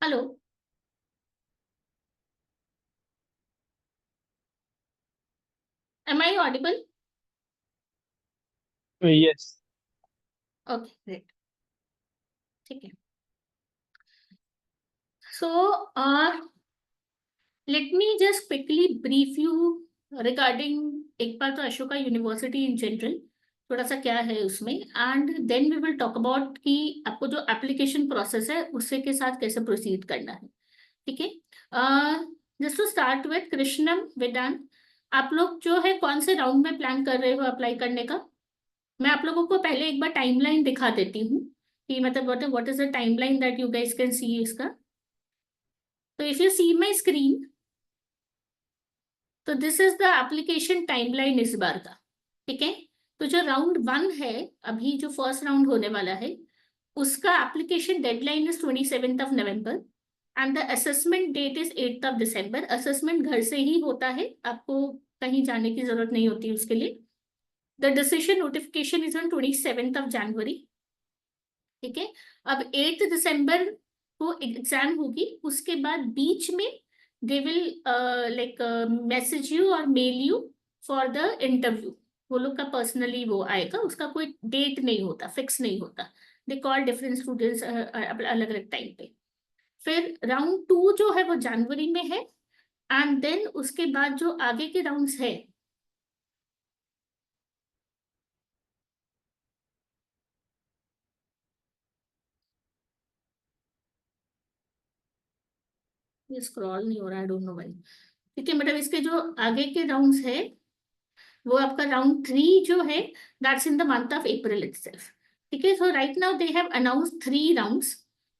Hello. Am I audible? Yes. Okay, great. ठीक है। So let me just quickly brief you regarding एक बार तो अशोका यूनिवर्सिटी इन जनरल, थोड़ा सा क्या है उसमें, and then we will talk about कि आपको जो एप्लीकेशन प्रोसेस है उससे के साथ कैसे प्रोसीड करना है। ठीक है। जस्ट टू स्टार्ट विथ कृष्णम वेदांत, आप लोग जो है कौन से राउंड में प्लान कर रहे हो अप्लाई करने का? मैं आप लोगों को पहले एक बार टाइमलाइन दिखा देती हूँ कि मतलब what is the timeline that you guys can see इसका। तो if you see my screen, तो this is the application timeline इस बार का। ठीक है। तो जो राउंड 1 है, अभी जो फर्स्ट राउंड होने वाला है, उसका application deadline is 27th of November and the assessment date is 8th of December। Assessment घर से ही होता है, आपको कहीं जाने की जरूरत नहीं होती उसके लिए। The decision notification is on 27th of January। ठीक है। अब 8 दिसंबर को एग्जाम होगी, उसके बाद बीच में they will like message you और mail you for the interview. वो लोग का पर्सनली वो आएगा, उसका कोई डेट नहीं होता, फिक्स नहीं होता। दे कॉल डिफरेंट स्टूडेंट्स अलग अलग टाइम पे। फिर राउंड 2 जो है वो जनवरी में है, एंड देन उसके बाद जो आगे के राउंड्स है, ये स्क्रॉल नहीं हो रहा, आई डोंट नो व्हाई। ठीक है, मतलब इसके जो आगे के राउंड्स है वो आपका राउंड 3 जो है, that's in the month of April itself. ठीक है। So right now they have announced 3 rounds.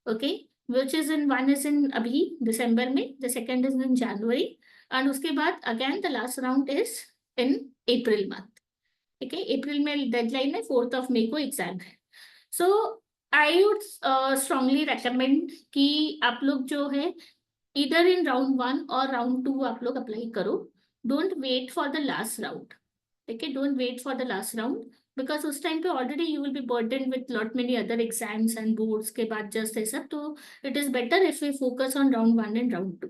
Okay. Which is in, one is in अभी दिसंबर में, the second is in January, and उसके बाद again the last round is in April month. ठीक है। अप्रैल में डेडलाइन है, 4th of May को एग्जाम है। So I would strongly recommend कि आप लोग जो है इधर इन राउंड 1 और राउंड 2 आप लोग अप्लाई करो। Don't wait for the last round. ठीक है, don't wait for the last round, because उस टाइम पे already you will be burden with lot many other exams and boards के बाद जस्ट ऐसा। तो it is better if we focus on round 1 and round 2।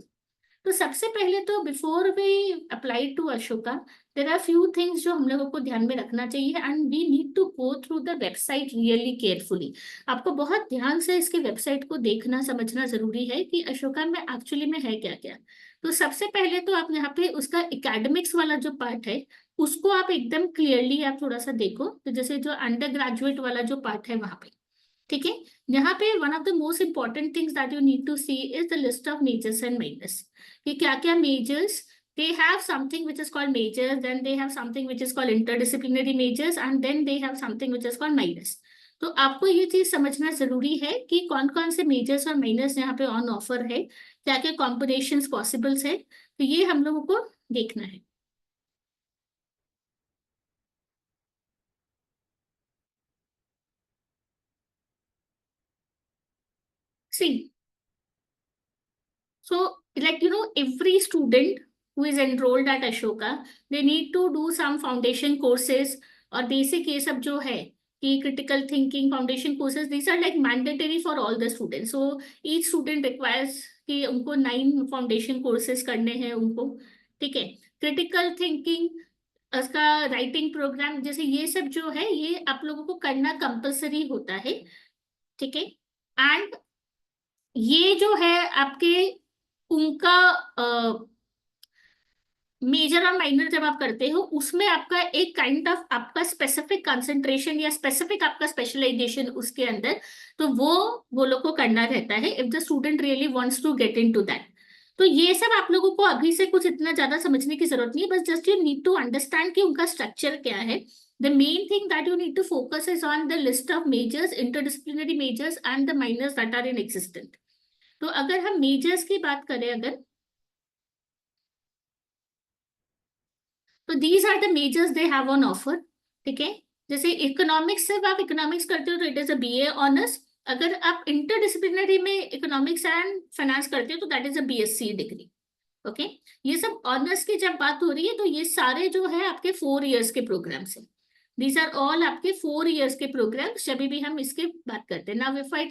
तो सबसे पहले तो before we apply to Ashoka, there are few things जो हम लोगों को ध्यान में रखना चाहिए, and we need to go through the website really carefully. आपको बहुत ध्यान से इसके वेबसाइट को देखना समझना जरूरी है कि अशोका में एक्चुअली में है क्या क्या। तो सबसे पहले तो आप यहाँ पे उसका एकेडमिक्स वाला जो पार्ट है उसको आप एकदम क्लियरली आप थोड़ा सा देखो। तो जैसे जो अंडर ग्रेजुएट वाला जो पार्ट है वहां पे, ठीक है, यहाँ पे one of the most important things that you need to see is the list of majors and minors, कि क्या क्या majors they have something which is called majors, then they have something which is called interdisciplinary majors, and then they have something which is called minors। तो आपको ये चीज समझना जरूरी है कि कौन कौन से मेजर्स और माइनर्स यहाँ पे ऑन ऑफर है, क्या क्या कॉम्बिनेशंस पॉसिबल्स है, तो ये हम लोगों को देखना है। सी, so, like, every student who is enrolled at Ashoka, they need to do some foundation courses और basic ये सब जो है कि critical thinking foundation courses, these are like mandatory for all the students। So each student requires कि उनको 9 foundation courses करने हैं उनको। ठीक है। critical thinking, उसका राइटिंग प्रोग्राम, जैसे ये सब जो है ये आप लोगों को करना कंपलसरी होता है। ठीक है। एंड ये जो है आपके उनका मेजर और माइनर जब आप करते हो उसमें आपका एक काइंड ऑफ आपका स्पेसिफिक कंसंट्रेशन या स्पेसिफिक आपका स्पेशलाइजेशन उसके अंदर, तो वो लोग को करना रहता है if the student really wants to get into that. तो ये सब आप लोगों को अभी से कुछ इतना ज्यादा समझने की जरूरत नहीं है, बस just you need to understand कि उनका स्ट्रक्चर क्या है। The main thing that you need to focus is on the list of majors, interdisciplinary majors and the minors that are in existent. तो अगर हम मेजर्स की बात करें अगर, तो these are the majors they have on offer. ठीक है, जैसे इकोनॉमिक्स, सिर्फ आप इकोनॉमिक्स करते हो तो it is a BA honours. अगर आप इंटरडिसिप्लिनरी में इकोनॉमिक्स एंड फाइनेंस करते हो तो that is a BSc degree. Okay, ये सब ऑनर्स की जब बात हो रही है तो ये सारे जो है आपके 4 इयर्स के प्रोग्राम्स हैं। दीज आर ऑल आपके 4 इयर्स के प्रोग्राम्स जब भी हम इसके बात करते हैं। Now if I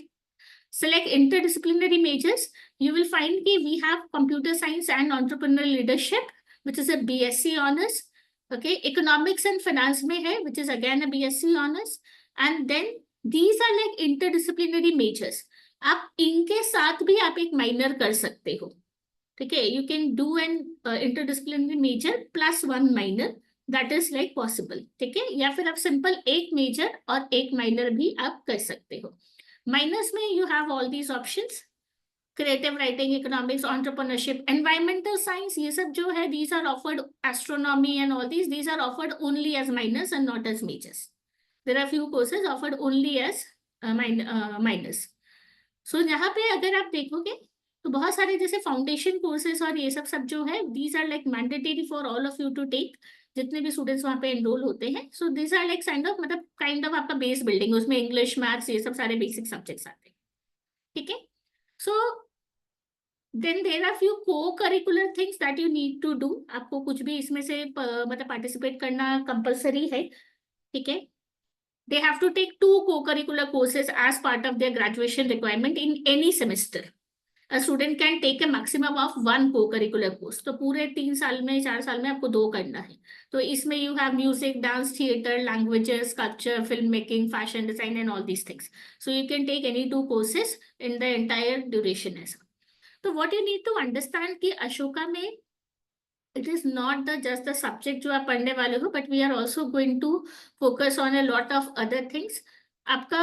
select interdisciplinary majors, you will find कि we have computer science and entrepreneurial leadership, which is a BSc honors. Okay, economics and finance में है, which is again a BSc honors. And then these are like interdisciplinary majors. आप इनके साथ भी आप एक minor कर सकते हो। ठीक है, you can do an interdisciplinary major plus 1 minor, that is like possible। ठीक है, या फिर आप सिंपल एक मेजर और एक माइनर भी आप कर सकते हो। माइनस में you have all these options, creative writing, economics, entrepreneurship, environmental science, ये सब जो है these are offered, astronomy and all these are offered only as minors and not as majors. There are few courses offered only as minors. So यहाँ पे अगर आप देखोगे तो बहुत सारे जैसे फाउंडेशन कोर्सेज और ये सब जो है these are like mandatory for all of you to take, जितने भी स्टूडेंट्स वहाँ पे एनरोल होते हैं। So this are like kind of आपका बेस बिल्डिंग, उसमें इंग्लिश, मैथ्स, ये सब सारे बेसिक सब्जेक्ट्स आते हैं। ठीक है, so then there are few cocurricular things that you need to do. आपको कुछ भी इसमें से मतलब पार्टिसिपेट करना कंपल्सरी है। ठीक है, they have to take 2 co-curricular courses as part of their graduation requirement in any semester. A student can take a maximum of 1 co-curricular course. तो पूरे 3 साल में, 4 साल में आपको 2 करना है। तो इसमें you have music, dance, theater, languages, sculpture, filmmaking, fashion design and all these things. So you can take any 2 courses in the entire duration ऐसा। तो what you need to understand कि अशोका में it is not the just the subject जो आप पढ़ने वाले हो, but we are also going to focus on a lot of other things। आपका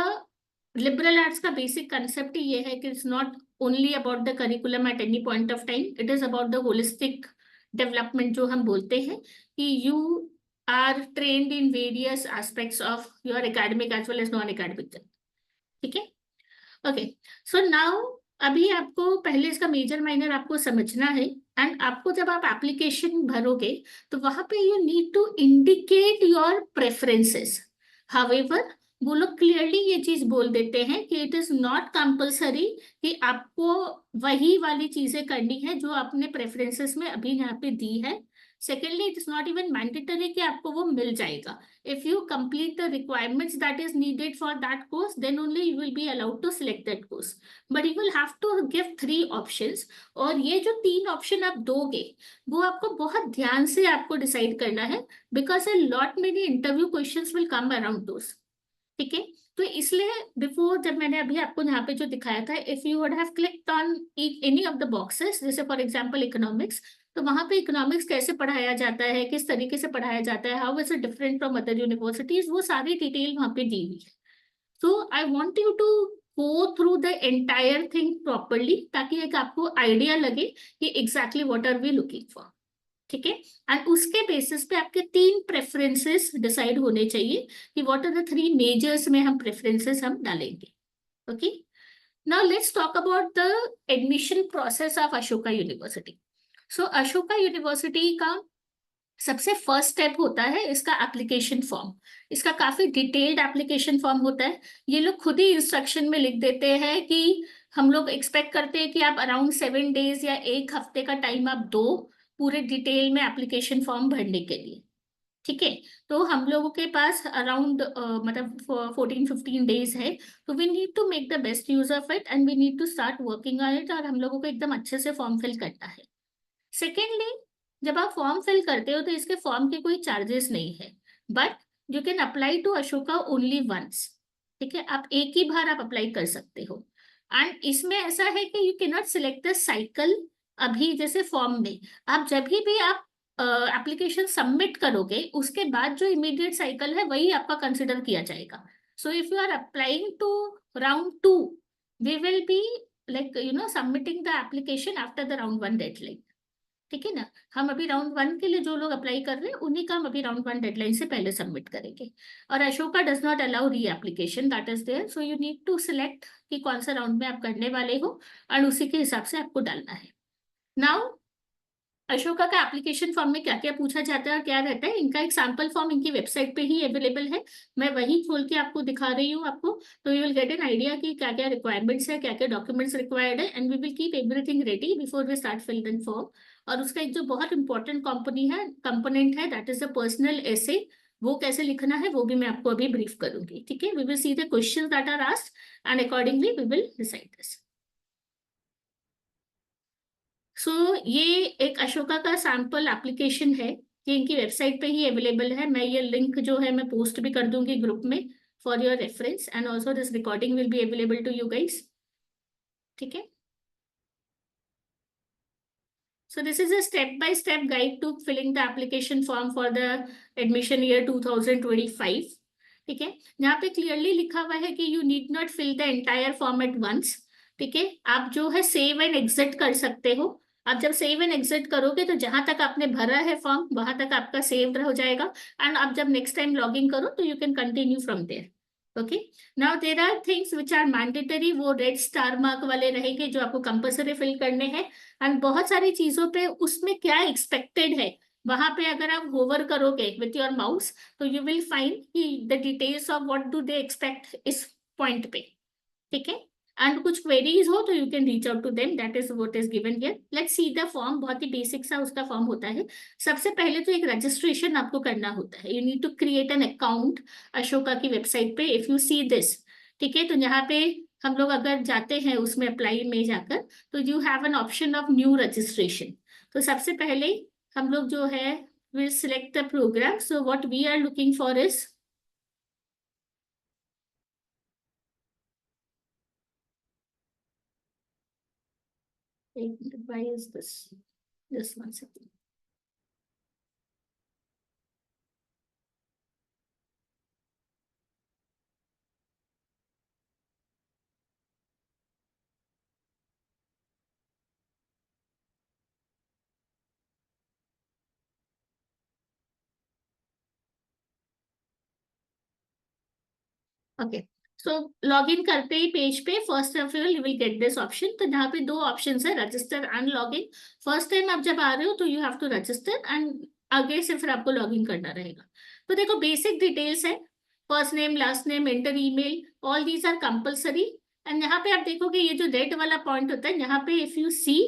लिबरल आर्ट्स का बेसिक कंसेप्ट ही ये है कि it's not only about the curriculum at any point of time, it is about the holistic development जो हम बोलते हैं कि you are trained in various aspects of your academic as well as non academic. ठीक है, okay, so now अभी आपको पहले इसका मेजर माइनर आपको समझना है। एंड आपको जब आप एप्लीकेशन भरोगे तो वहां पे you need to indicate your preferences. However वो लोग क्लियरली ये चीज बोल देते हैं कि इट इज नॉट कंपल्सरी कि आपको वही वाली चीजें करनी है जो आपने प्रेफरेंसेस में अभी यहाँ पे दी है। Secondly, it is not even mandatory कि आपको वो मिल जाएगा। if you complete the requirements that is needed for that course, then only you will be allowed to select that course, but you will have to give 3 options। और ये जो 3 option आप दोगे वो आपको बहुत ध्यान से आपको डिसाइड करना है, because a lot many interview questions will come around those। ठीक है, तो इसलिए बिफोर जब मैंने अभी आपको यहाँ पे जो दिखाया था, if you would have clicked on any of the boxes, जैसे फॉर एग्जांपल इकोनॉमिक्स, तो वहां पे इकोनॉमिक्स कैसे पढ़ाया जाता है, किस तरीके से पढ़ाया जाता है, how is it different from other universities, वो सारी डिटेल वहां पे दी हुई है। So I want you to go through the entire thing properly, ताकि एक आपको आइडिया लगे कि exactly what are we looking for. ठीक है, एंड उसके बेसिस पे आपके 3 प्रेफरेंसेस डिसाइड होने चाहिए कि व्हाट आर द 3 मेजर्स में हम प्रेफरेंसेस हम डालेंगे। Okay, now let's talk about the admission process of Ashoka university. So Ashoka university का सबसे फर्स्ट स्टेप होता है इसका एप्लीकेशन फॉर्म। इसका काफी डिटेल्ड एप्लीकेशन फॉर्म होता है। ये लोग खुद ही इंस्ट्रक्शन में लिख देते हैं कि हम लोग एक्सपेक्ट करते हैं कि आप अराउंड 7 डेज या 1 हफ्ते का टाइम आप दो पूरे डिटेल में एप्लीकेशन फॉर्म भरने के लिए। ठीक है, तो हम लोगों के पास अराउंड मतलब 14-15 डेज है, तो we need to make the best use of it and we need to start working on it, और हम लोगों को एकदम अच्छे से फॉर्म फिल करना है। सेकेंडली, जब आप फॉर्म फिल करते हो तो इसके फॉर्म के कोई चार्जेस नहीं है, but you can apply to Ashoka only once. ठीक है, आप एक ही बार आप अप्लाई कर सकते हो। एंड इसमें ऐसा है कि you can not select the cycle. अभी जैसे फॉर्म में आप जब भी आप एप्लीकेशन सबमिट करोगे उसके बाद जो इमीडिएट साइकिल है वही आपका कंसिडर किया जाएगा. So if you are applying to round 2, we will be like submitting the application after the round 1 deadline. ठीक है ना. हम अभी राउंड 1 के लिए जो लोग अप्लाई कर रहे हैं उन्हीं का हम अभी राउंड 1 डेडलाइन से पहले सबमिट करेंगे. और Ashoka does not allow reapplication, that is there. So you need to select कि कौन सा राउंड में आप करने वाले हो और उसी के हिसाब से आपको डालना है. नाउ अशोका का एप्लीकेशन फॉर्म में क्या क्या पूछा जाता है और क्या रहता है, इनका एक सैंपल फॉर्म इनकी वेबसाइट पे ही अवेलेबल है. मैं वही खोल के आपको दिखा रही हूँ आपको, तो you will get an idea कि क्या क्या रिक्वायरमेंट्स है, क्या क्या डॉक्यूमेंट्स रिक्वायर्ड है, and we will keep everything ready before we start fill in form. और उसका एक जो बहुत इंपॉर्टेंट कंपोनेंट है that is the personal essay. वो कैसे लिखना है वो भी मैं आपको अभी ब्रीफ करूंगी. ठीक है, we will see the questions that are asked and accordingly we will decide this. So ये एक अशोका का सैंपल एप्लीकेशन है, ये इनकी वेबसाइट पे ही अवेलेबल है. मैं ये लिंक जो है मैं पोस्ट भी कर दूंगी ग्रुप में for your reference, and also this recording will be available to you guys. ठीक है. So this is a step-by-step guide to filling the application form for the admission year 2025. ठीक है. यहाँ पे क्लियरली लिखा हुआ है कि you need not fill the entire form at once. ठीक है, आप जो है सेव एंड एग्जिट कर सकते हो. आप जब सेव एंड एग्जिट करोगे तो जहां तक आपने भरा है फॉर्म वहां तक आपका सेव हो जाएगा, एंड आप जब नेक्स्ट टाइम लॉग इन करो तो you can continue from there. Okay. Now there are things which are mandatory, वो रेड स्टार मार्क वाले रहेंगे जो आपको कंपल्सरी फिल करने हैं. एंड बहुत सारी चीजों पे उसमें क्या एक्सपेक्टेड है वहां पे अगर आप होवर करोगे विथ योर माउस तो you will find the details of what do they expect इस पॉइंट पे. ठीक है. एंड कुछ क्वेरीज हो तो you can reach out to them, that is what is given here. Let's see the form. बहुत ही बेसिक सा उसका फॉर्म होता है. सबसे पहले तो एक रजिस्ट्रेशन आपको करना होता है. You need to create an account Ashoka की वेबसाइट पे. इफ यू सी दिस, ठीक है, तो यहाँ पे हम लोग अगर जाते हैं उसमें अप्लाई में जाकर तो you have an option of new registration. तो सबसे पहले हम लोग जो है will select the program. So what we are looking for is why is this just 1 second. Okay. So log in करते ही पेज पे first of all you will get this option. तो यहाँ पे दो ऑप्शन है, register and log in. First time आप जब आ रहे हो तो you have to register and आगे से फिर आपको लॉग इन करना रहेगा. तो देखो बेसिक डिटेल्स है, first name, last name, enter email, all these are compulsory. And यहाँ पे आप देखोगे ये जो रेड वाला पॉइंट होता है यहाँ पे इफ यू सी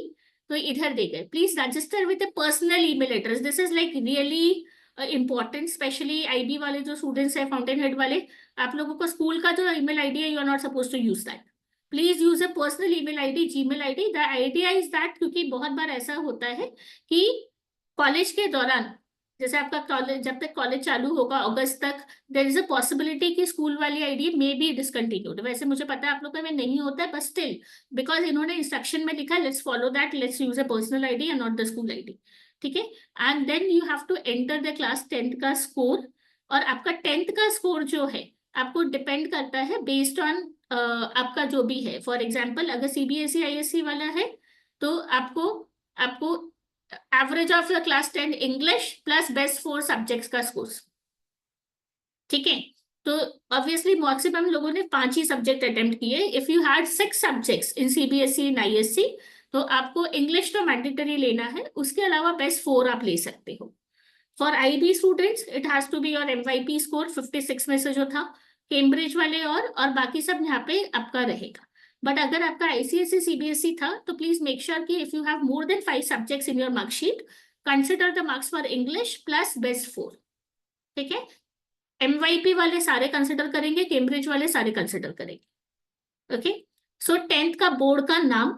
तो इधर दे गए please register with A personal email address. This is like really important, specially IB वाले जो स्टूडेंट्स है, फाउंटेन हेड वाले, आप लोगों को स्कूल का जो ईमेल आईडी है you are not suppose to use that. Please use a personal email ID, Gmail ID. The idea is that क्योंकि बहुत बार ऐसा होता है कि कॉलेज के दौरान जैसे आपका कॉलेज जब तक कॉलेज चालू होगा अगस्त तक, देयर इज अ पॉसिबिलिटी कि स्कूल वाली आईडी मे बी डिसकंटिन्यूड. वैसे मुझे पता है आप लोगों में नहीं होता है, बट स्टिल बिकॉज इन्होंने इंस्ट्रक्शन में लिखा let's follow that, let's use a personal ID and not the school ID. ठीक है. And then you have to enter the class 10th का स्कोर. और आपका 10th का स्कोर जो है आपको डिपेंड करता है बेस्ड ऑन आपका जो भी है. फॉर एग्जाम्पल अगर सीबीएसई आईएससी वाला है तो आपको आपको average of the class 10 English plus best 4 subjects का स्कोर. ठीक है. तो ऑब्वियसली मैक्सिमम लोगों ने 5 ही सब्जेक्ट अटेम्प्ट किए. If you had 6 subjects in CBSE and ISC तो आपको इंग्लिश तो मैंडेटरी लेना है, उसके अलावा बेस्ट 4 आप ले सकते हो. For IB students it has to be your MYP score 56 में से जो था, कैम्ब्रिज वाले और बाकी सब यहाँ पे आपका रहेगा. बट अगर आपका आईसीएसई सीबीएसई था तो प्लीज मेक श्योर कि if you have more than 5 subjects in your marksheet consider the marks for English plus best 4. ठीक है. एमवाईपी वाले सारे कंसिडर करेंगे, कैम्ब्रिज वाले सारे कंसिडर करेंगे. ओके. सो 10th का बोर्ड का नाम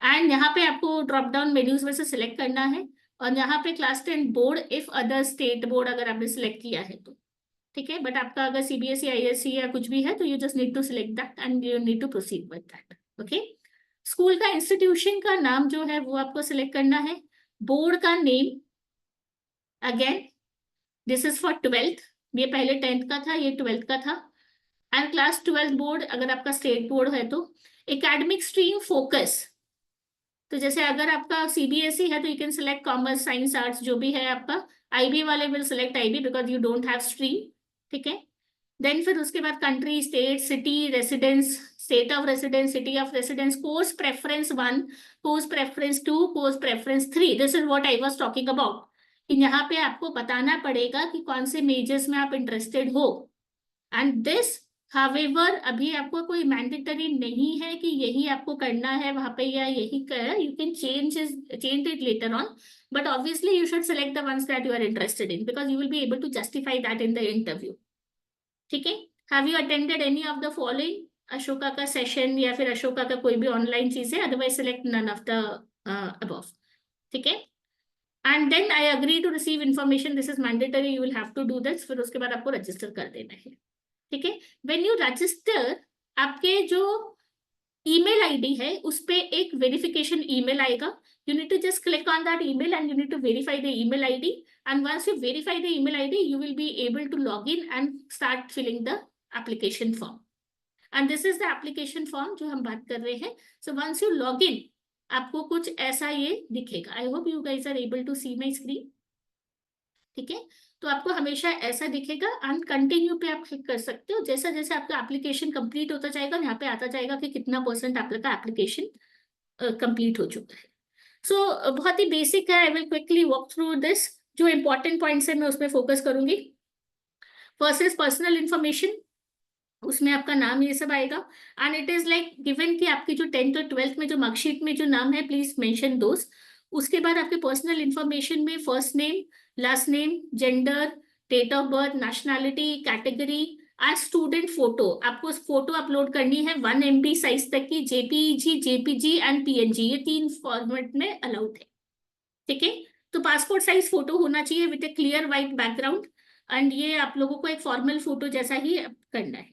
एंड यहाँ पे आपको ड्रॉप डाउन मेन्यूज में से सिलेक्ट करना है. और यहाँ पे class 10 board if other state board अगर आपने सिलेक्ट किया है तो ठीक है. बट आपका अगर सीबीएसई आईएससी या कुछ भी है तो you just need to select that and you need to proceed with that. Okay. School का इंस्टीट्यूशन का नाम जो है वो आपको सिलेक्ट करना है. बोर्ड का name again this is for 12th, ये पहले 10th का था, ये 12th का था। एंड क्लास 12th बोर्ड अगर आपका स्टेट बोर्ड है तो एकेडमिक स्ट्रीम फोकस, तो जैसे अगर आपका सीबीएसई है तो you can select commerce science arts जो भी है आपका। आईबी वाले will select IB because you don't have stream, ठीक है। देन फिर उसके बाद country, state, city, residence, state of residence, city of residence, course preference 1, course preference 2, course preference 3। This is what I was talking about, कि यहाँ पे आपको बताना पड़ेगा कि कौन से मेजर्स में आप इंटरेस्टेड हो। एंड दिस हावेवर अभी आपको कोई मैंडेटरी नहीं है कि यही आपको करना है वहां पे या यही कर, you can change it later on, but obviously you should select the ones that you are interested in because you will be able to justify that in the interview, ठीक है। Have you attended any of the following, Ashoka का session या फिर अशोका का कोई भी online चीज है, otherwise select none of the above, ठीक है। And then I agree to receive information, this is mandatory, you will have to do this, फिर उसके बाद आपको रजिस्टर कर देना है, ठीक है। व्हेन यू रजिस्टर, आपके जो ईमेल आईडी है उस पे एक वेरिफिकेशन ईमेल आएगा, you need to just click on that email and you need to verify the email ID, and once you verify the email ID you will be able to log in and start filling the application form, and this is the application form जो हम बात कर रहे हैं। So once you log in आपको कुछ ऐसा ये दिखेगा। I hope you guys are able to see my screen, ठीक है। तो आपको हमेशा ऐसा दिखेगा एंड कंटिन्यू पे आप क्लिक कर सकते हो। जैसा जैसे आपका एप्लीकेशन कंप्लीट होता जाएगा यहाँ पे आता जाएगा कि कितना % आपका एप्लीकेशन कंप्लीट हो चुका है। सो बहुत ही बेसिक है, I will quickly walk through this. जो इंपॉर्टेंट पॉइंट्स है मैं उसमें फोकस करूंगी। फर्स्ट इज पर्सनल इंफॉर्मेशन, उसमें आपका नाम ये सब आएगा and it is like given कि आपकी जो 10th और 12th में जो मार्कशीट में जो नाम है प्लीज मेंशन दोस। उसके बाद आपके पर्सनल इंफॉर्मेशन में first name, last name, gender, date of birth, nationality, category and student photo. आपको फोटो अपलोड करनी है 1 MB साइज तक की, जेपीजी, जेपीजी एंड पीएनजी, ये 3 फॉर्मेट में अलाउड है, ठीक है। तो पासपोर्ट साइज फोटो होना चाहिए with A clear white background and ये आप लोगों को एक फॉर्मल फोटो जैसा ही करना है।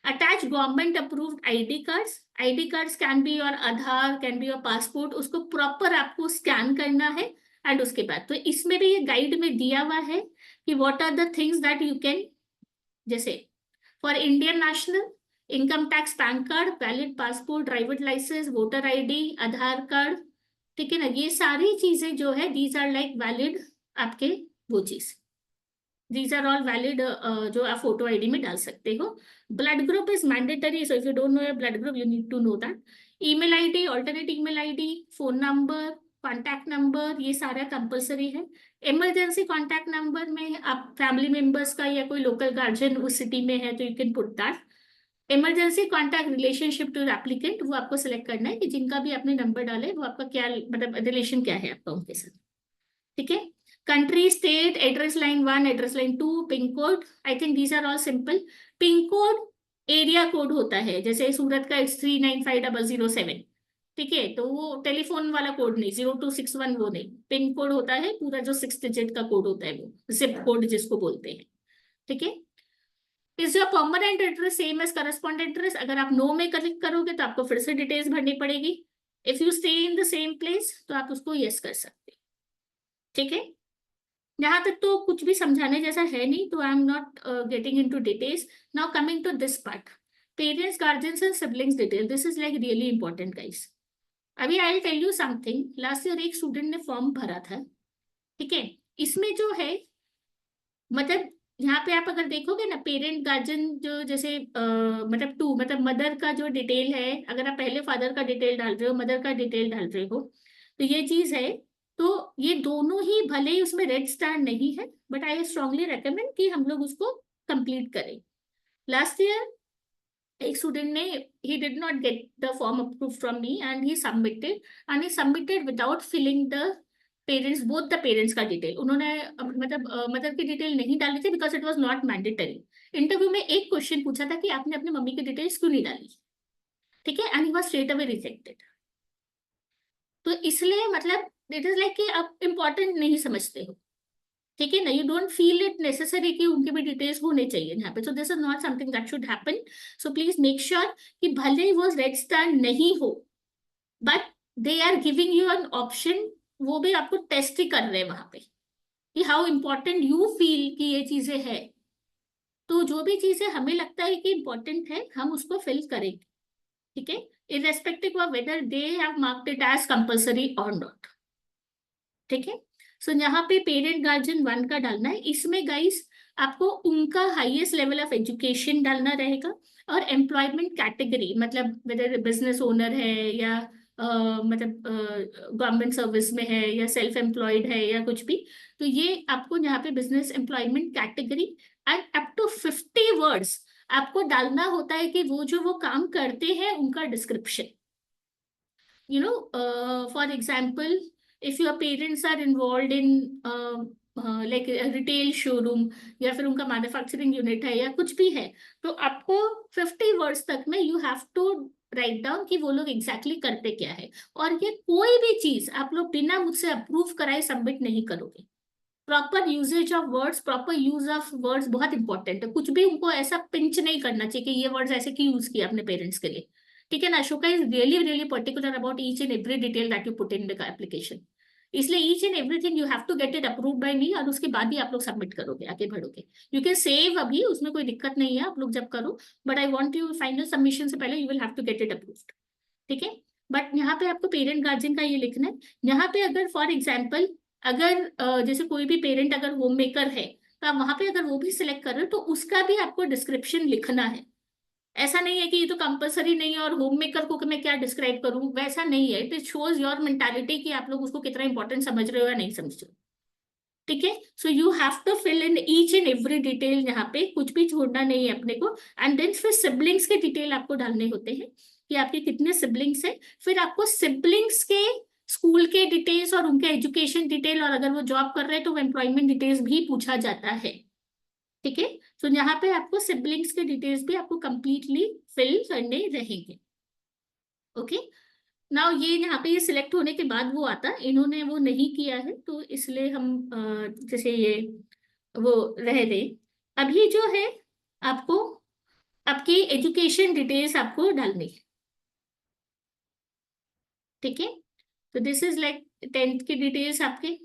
Attach government approved ID cards, ID cards can be your Aadhaar, can be your passport, उसको प्रॉपर आपको स्कैन करना है। एंड उसके बाद तो इसमें भी ये गाइड में दिया हुआ है कि what are the things that you can, जैसे for Indian national, income tax, PAN card, valid passport, driver license, voter ID, Aadhaar card, ठीक है ना। ये सारी चीजें जो है दीज आर लाइक वैलिड आपके वो चीज, दीज आर ऑल वैलिड जो आप फोटो आईडी में डाल सकते हो। Blood group is mandatory, so if you don't know your blood group you need to know that. Email ID, alternate email ID, phone number, contact number, ये सारा compulsory है। Emergency contact number में आप family members का या कोई local guardian उस city में है तो you can put that. Emergency contact relationship to applicant, वो आपको सिलेक्ट करना है कि जिनका भी आपने नंबर डाले वो आपका क्या मतलब रिलेशन क्या है आपका उनके साथ, ठीक है। Country, state, address line 1, address line 2, pin code, I think these are all simple. Pin code area code होता है, जैसे सूरत का इट्स 395007, ठीक है। तो वो टेलीफोन वाला कोड नहीं, 0261 वो नहीं, पिन कोड होता है पूरा जो 6 डिजिट का कोड होता है, वो जिप कोड जिसको बोलते हैं, ठीक है। Is your permanent address same as correspondent address, अगर आप नो में क्लिक करोगे तो आपको फिर से डिटेल्स भरनी पड़ेगी। If you stay in the same place तो आप उसको यस कर सकते हैं, ठीक है। यहाँ तक तो कुछ भी समझाने जैसा है नहीं, तो I am not getting into details. Now coming to this part, parents, guardians and siblings detail, this is like really important guys. अभी I will tell you something, last year एक स्टूडेंट ने फॉर्म भरा था, ठीक है। इसमें जो है मतलब यहाँ पे आप अगर देखोगे ना, पेरेंट गार्जियन जो जैसे मतलब 2 मतलब मदर का जो डिटेल है, अगर आप पहले फादर का डिटेल डाल रहे हो, मदर का डिटेल डाल रहे हो, तो ये चीज है। तो ये दोनों ही भले ही उसमें रेड स्टार नहीं है, बट आई स्ट्रांगली रेकमेंड कि हम लोग उसको कंप्लीट करें। लास्ट ईयर एक स्टूडेंट ने, he did not get the form approved from me and he submitted without filling the parents, both the parents का डिटेल उन्होंने मतलब मदर की डिटेल नहीं डाली थी because it was not mandatory. Interview में एक क्वेश्चन पूछा था कि आपने अपने मम्मी की डिटेल्स क्यों नहीं डाली, ठीक है, and he was straight away rejected. तो इसलिए मतलब इट इज लाइक कि आप इंपॉर्टेंट नहीं समझते हो, ठीक है ना, you don't feel it necessary कि उनकी भी डिटेल्स होने चाहिए यहाँ पे। So this is not something that should happen. So please make sure कि भले ही वो रेड स्टार नहीं हो, but they are giving you an option, वो भी आपको टेस्ट ही कर रहे हैं वहां पे, कि हाउ इम्पोर्टेंट यू फील कि ये चीजें है। तो जो भी चीजें हमें लगता है कि इम्पोर्टेंट है हम उसको फिल करेंगे, ठीक है, irrespective of whether they have marked it as compulsory और नॉट। ठीक है, सो यहाँ पे पेरेंट गार्जियन वन का डालना है। इसमें गाइस आपको उनका हाईएस्ट लेवल ऑफ एजुकेशन डालना रहेगा, और एम्प्लॉयमेंट कैटेगरी, मतलब वेदर बिजनेस ओनर है या मतलब गवर्नमेंट सर्विस में है या सेल्फ एम्प्लॉयड है या कुछ भी, तो ये आपको यहाँ पे business employment category and up to 50 words आपको डालना होता है कि वो जो वो काम करते हैं उनका description. For example, if your parents are involved in like a retail showroom या फिर उनका मैन्युफैक्चरिंग यूनिट है या कुछ भी है, तो आपको 50 वर्ड्स तक में you have to write down कि वो लोग एग्जैक्टली करते क्या है। और ये कोई भी चीज आप लोग बिना मुझसे अप्रूव कराए सबमिट नहीं करोगे। Proper usage of words, proper use of words बहुत इंपॉर्टेंट है। कुछ भी उनको ऐसा पिंच नहीं करना चाहिए कि ये वर्ड्स ऐसे क्यों यूज किया अपने पेरेंट्स के लिए। ठीक है ना, Ashoka is really really particular about each and every detail that you put in the application. इसलिए each and everything you have to get it approve by me, और उसके बाद ही आप लोग सबमिट करोगे, आगे बढ़ोगे। यू कैन सेव अभी, उसमें कोई दिक्कत नहीं है आप लोग जब करो, but I want you final submission से पहले you will have to get it approved. ठीक है, बट यहाँ पे आपको पेरेंट गार्जियन का ये लिखना है। यहाँ पे अगर फॉर एग्जाम्पल अगर जैसे कोई भी पेरेंट अगर होम मेकर है, तो आप वहां पे अगर वो भी सिलेक्ट कर रहे हो तो उसका भी आपको डिस्क्रिप्शन लिखना है। ऐसा नहीं है कि ये तो कंपलसरी नहीं है और होम मेकर को मैं क्या डिस्क्राइब करूं, वैसा नहीं है। इट शोज योर मेंटालिटी कि आप लोग उसको कितना इंपॉर्टेंट समझ रहे हो या नहीं समझ रहे हो। ठीक है, so you have to fill in each and every detail, यहाँ पे कुछ भी छोड़ना नहीं है अपने को। एंड देन फिर सिबलिंग्स के डिटेल आपको डालने होते हैं कि आपके कितने सिबलिंग्स हैं। फिर आपको सिबलिंग्स के स्कूल के डिटेल्स और उनके एजुकेशन डिटेल, और अगर वो जॉब कर रहे हैं तो वो एम्प्लॉयमेंट डिटेल्स भी पूछा जाता है। ठीक है, तो यहाँ पे आपको सिबलिंग्स के डिटेल्स भी आपको कंप्लीटली फिल करने रहेंगे। ओके, नाउ ये यहाँ पे ये सिलेक्ट होने के बाद वो आता है, इन्होंने वो नहीं किया है तो इसलिए हम जैसे ये वो रह दे। अभी जो है आपको आपकी एजुकेशन डिटेल्स आपको डालनी है। ठीक है, तो दिस इज लाइक 10th की डिटेल्स आपके।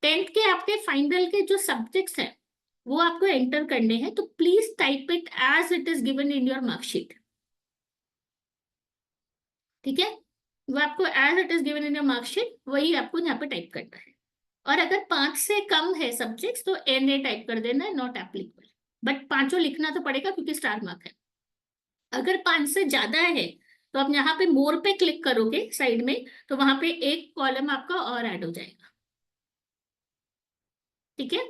10th के आपके फाइनल के जो सब्जेक्ट्स हैं वो आपको एंटर करने हैं, तो please type it as it is given in your marksheet. ठीक है, वो आपको as it is given in your marksheet वही आपको यहाँ पे टाइप करना है। और अगर 5 से कम है सब्जेक्ट्स तो NA टाइप कर देना है, नॉट एप्लीकेबल। बट पांचों लिखना तो पड़ेगा क्योंकि स्टार मार्क है। अगर 5 से ज्यादा है तो आप यहाँ पे मोर पे क्लिक करोगे साइड में, तो वहां पे एक कॉलम आपका और ऐड हो जाएगा। ठीक है,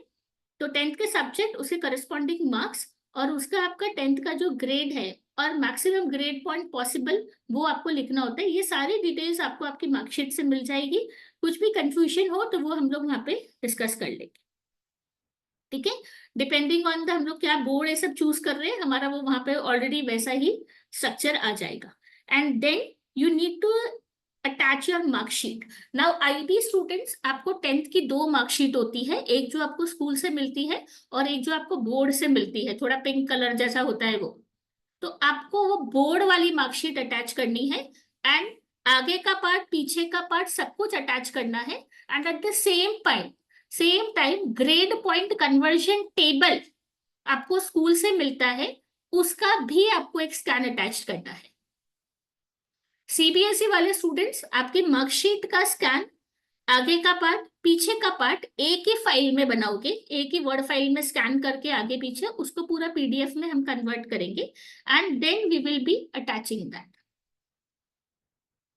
तो 10th के सब्जेक्ट, उसके करस्पॉन्डिंग मार्क्स, और उसका आपका 10th का जो ग्रेड है और मैक्सिमम ग्रेड पॉइंट पॉसिबल वो आपको लिखना होता है। ये सारी डिटेल्स आपको आपकी मार्कशीट से मिल जाएगी। कुछ भी कंफ्यूजन हो तो वो हम लोग वहाँ पे डिस्कस कर लेंगे। ठीक है, डिपेंडिंग ऑन द हम लोग क्या बोर्ड ये सब चूज कर रहे हैं, हमारा वो वहां पे ऑलरेडी वैसा ही स्ट्रक्चर आ जाएगा। And then you need to attach your marksheet. Now IB students, आपको 10th की 2 मार्कशीट होती है, एक जो आपको स्कूल से मिलती है और एक जो आपको बोर्ड से मिलती है, थोड़ा पिंक कलर जैसा होता है वो। तो आपको वो बोर्ड वाली मार्कशीट अटैच करनी है, एंड आगे का पार्ट पीछे का पार्ट सब कुछ अटैच करना है। And at the same time grade point conversion table आपको स्कूल से मिलता है, उसका भी आपको एक स्कैन अटैच करना है। CBSE वाले स्टूडेंट्स, आपकी मार्कशीट का स्कैन, आगे का पार्ट पीछे का पार्ट एक ही फाइल में बनाओगे, एक ही वर्ड फाइल में स्कैन करके आगे पीछे उसको पूरा PDF में हम कन्वर्ट करेंगे, and then we will be attaching that.